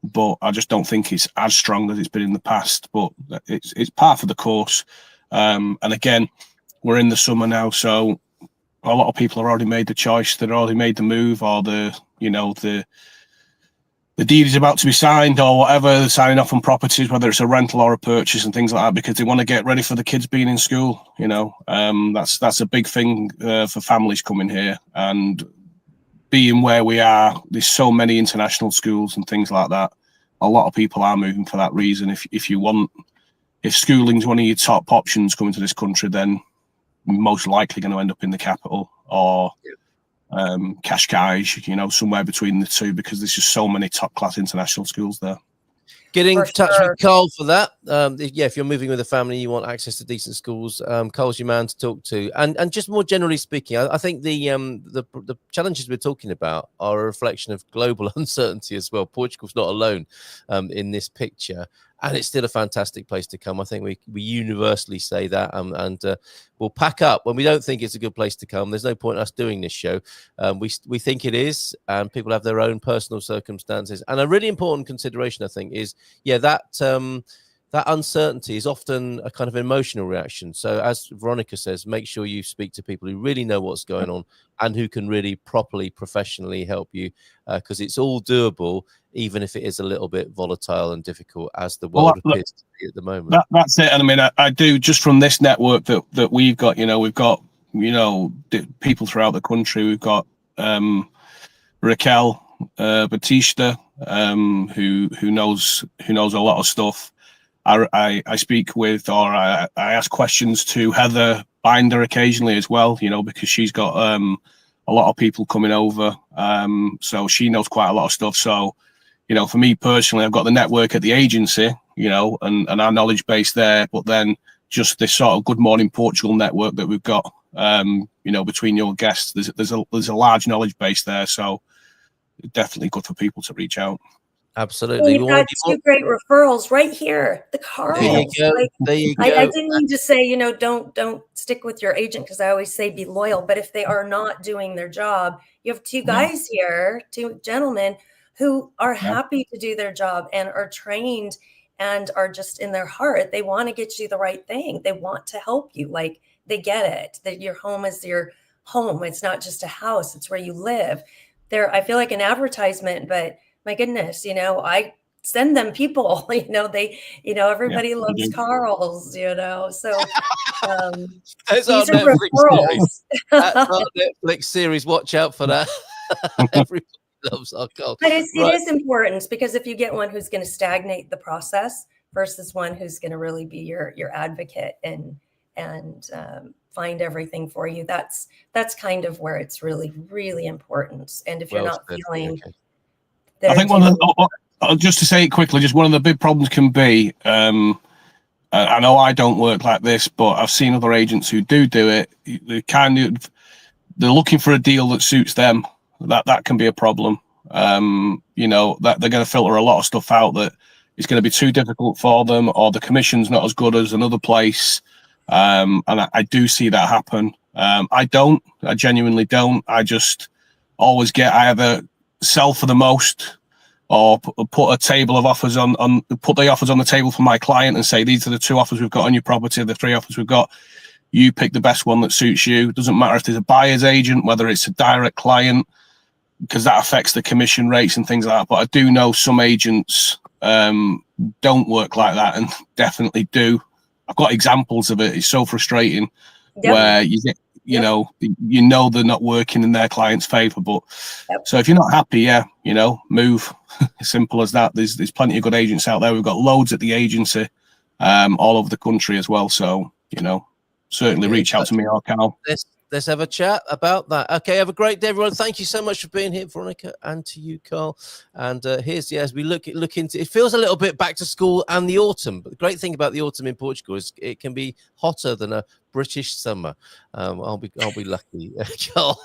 Speaker 6: But I just don't think it's as strong as it's been in the past, but it's part of the course. And again, we're in the summer now, so a lot of people have already made the choice, they've already made the move, or the deed is about to be signed or whatever. They're signing off on properties, whether it's a rental or a purchase and things like that, because they want to get ready for the kids being in school. That's a big thing for families coming here. And being where we are, there's so many international schools and things like that. A lot of people are moving for that reason. If schooling's one of your top options coming to this country, then most likely going to end up in the capital or Cascais, somewhere between the two, because there's just so many top class international schools there.
Speaker 2: Get in
Speaker 5: for
Speaker 2: touch
Speaker 5: sure.
Speaker 2: with Carl for that. If you're moving with a family, you want access to decent schools, Carl's your man to talk to. And just more generally speaking, I think the challenges we're talking about are a reflection of global uncertainty as well. Portugal's not alone in this picture, and it's still a fantastic place to come. I think we universally say that, and we'll pack up when we don't think it's a good place to come. There's no point in us doing this show. We think it is, and people have their own personal circumstances. And a really important consideration, I think, is that uncertainty is often a kind of emotional reaction. So as Veronica says, make sure you speak to people who really know what's going on and who can really properly, professionally help you, because it's all doable, even if it is a little bit volatile and difficult as the world appears to be at the moment.
Speaker 6: That's it. And I mean, I do, just from this network that we've got, we've got, people throughout the country. We've got Raquel Batista, who knows a lot of stuff. I speak with, or I ask questions to Heather Binder occasionally as well, because she's got a lot of people coming over. So she knows quite a lot of stuff. So, for me personally, I've got the network at the agency, and our knowledge base there, but then just this sort of Good Morning Portugal network that we've got, between your guests, there's a large knowledge base there. So definitely good for people to reach out.
Speaker 2: Absolutely.
Speaker 5: We've got two great referrals right here. The Carls.
Speaker 2: There you go. There you go.
Speaker 5: I didn't mean to say, don't stick with your agent, because I always say be loyal. But if they are not doing their job, you have two guys here, two gentlemen who are happy to do their job and are trained and are just in their heart. They want to get you the right thing. They want to help you. Like, they get it, that your home is your home. It's not just a house. It's where you live. I feel like an advertisement, but my goodness, I send them people, everybody loves Carls, so
Speaker 2: these
Speaker 5: are
Speaker 2: Netflix
Speaker 5: referrals.
Speaker 2: Series. That's our Netflix series. Watch out for that. Everybody loves our Carls.
Speaker 5: But it is important, because if you get one who's going to stagnate the process versus one who's going to really be your advocate and find everything for you, that's kind of where it's really, really important. And if you're not feeling
Speaker 6: I think just to say it quickly, just one of the big problems can be, I know I don't work like this, but I've seen other agents who do it. They're looking for a deal that suits them. That can be a problem. That they're going to filter a lot of stuff out that is going to be too difficult for them, or the commission's not as good as another place. And I do see that happen. I genuinely don't. I just always I either sell for the most, or put a table of offers put the offers on the table for my client and say, these are the 2 offers we've got on your property, the 3 offers we've got. You pick the best one that suits you. It doesn't matter if there's a buyer's agent, whether it's a direct client, because that affects the commission rates and things like that. But I do know some agents don't work like that, and definitely do. I've got examples of it. It's so frustrating where you get, they're not working in their client's favor. But so if you're not happy, move. Simple as that. There's plenty of good agents out there. We've got loads at the agency, all over the country as well. So, certainly reach out to me or Cal.
Speaker 2: Let's have a chat about that. Okay, have a great day, everyone. Thank you so much for being here, Veronica, and to you, Carl. And here's, as we look into, it feels a little bit back to school and the autumn. But the great thing about the autumn in Portugal is it can be hotter than a British summer. I'll be lucky, Carl,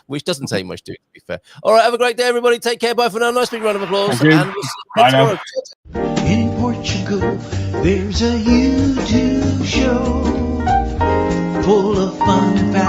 Speaker 2: which doesn't take much to do, to be fair. All right, have a great day, everybody. Take care. Bye for now. Nice big round of applause. And we'll see you next tomorrow.
Speaker 1: In Portugal, there's a YouTube show full of fun facts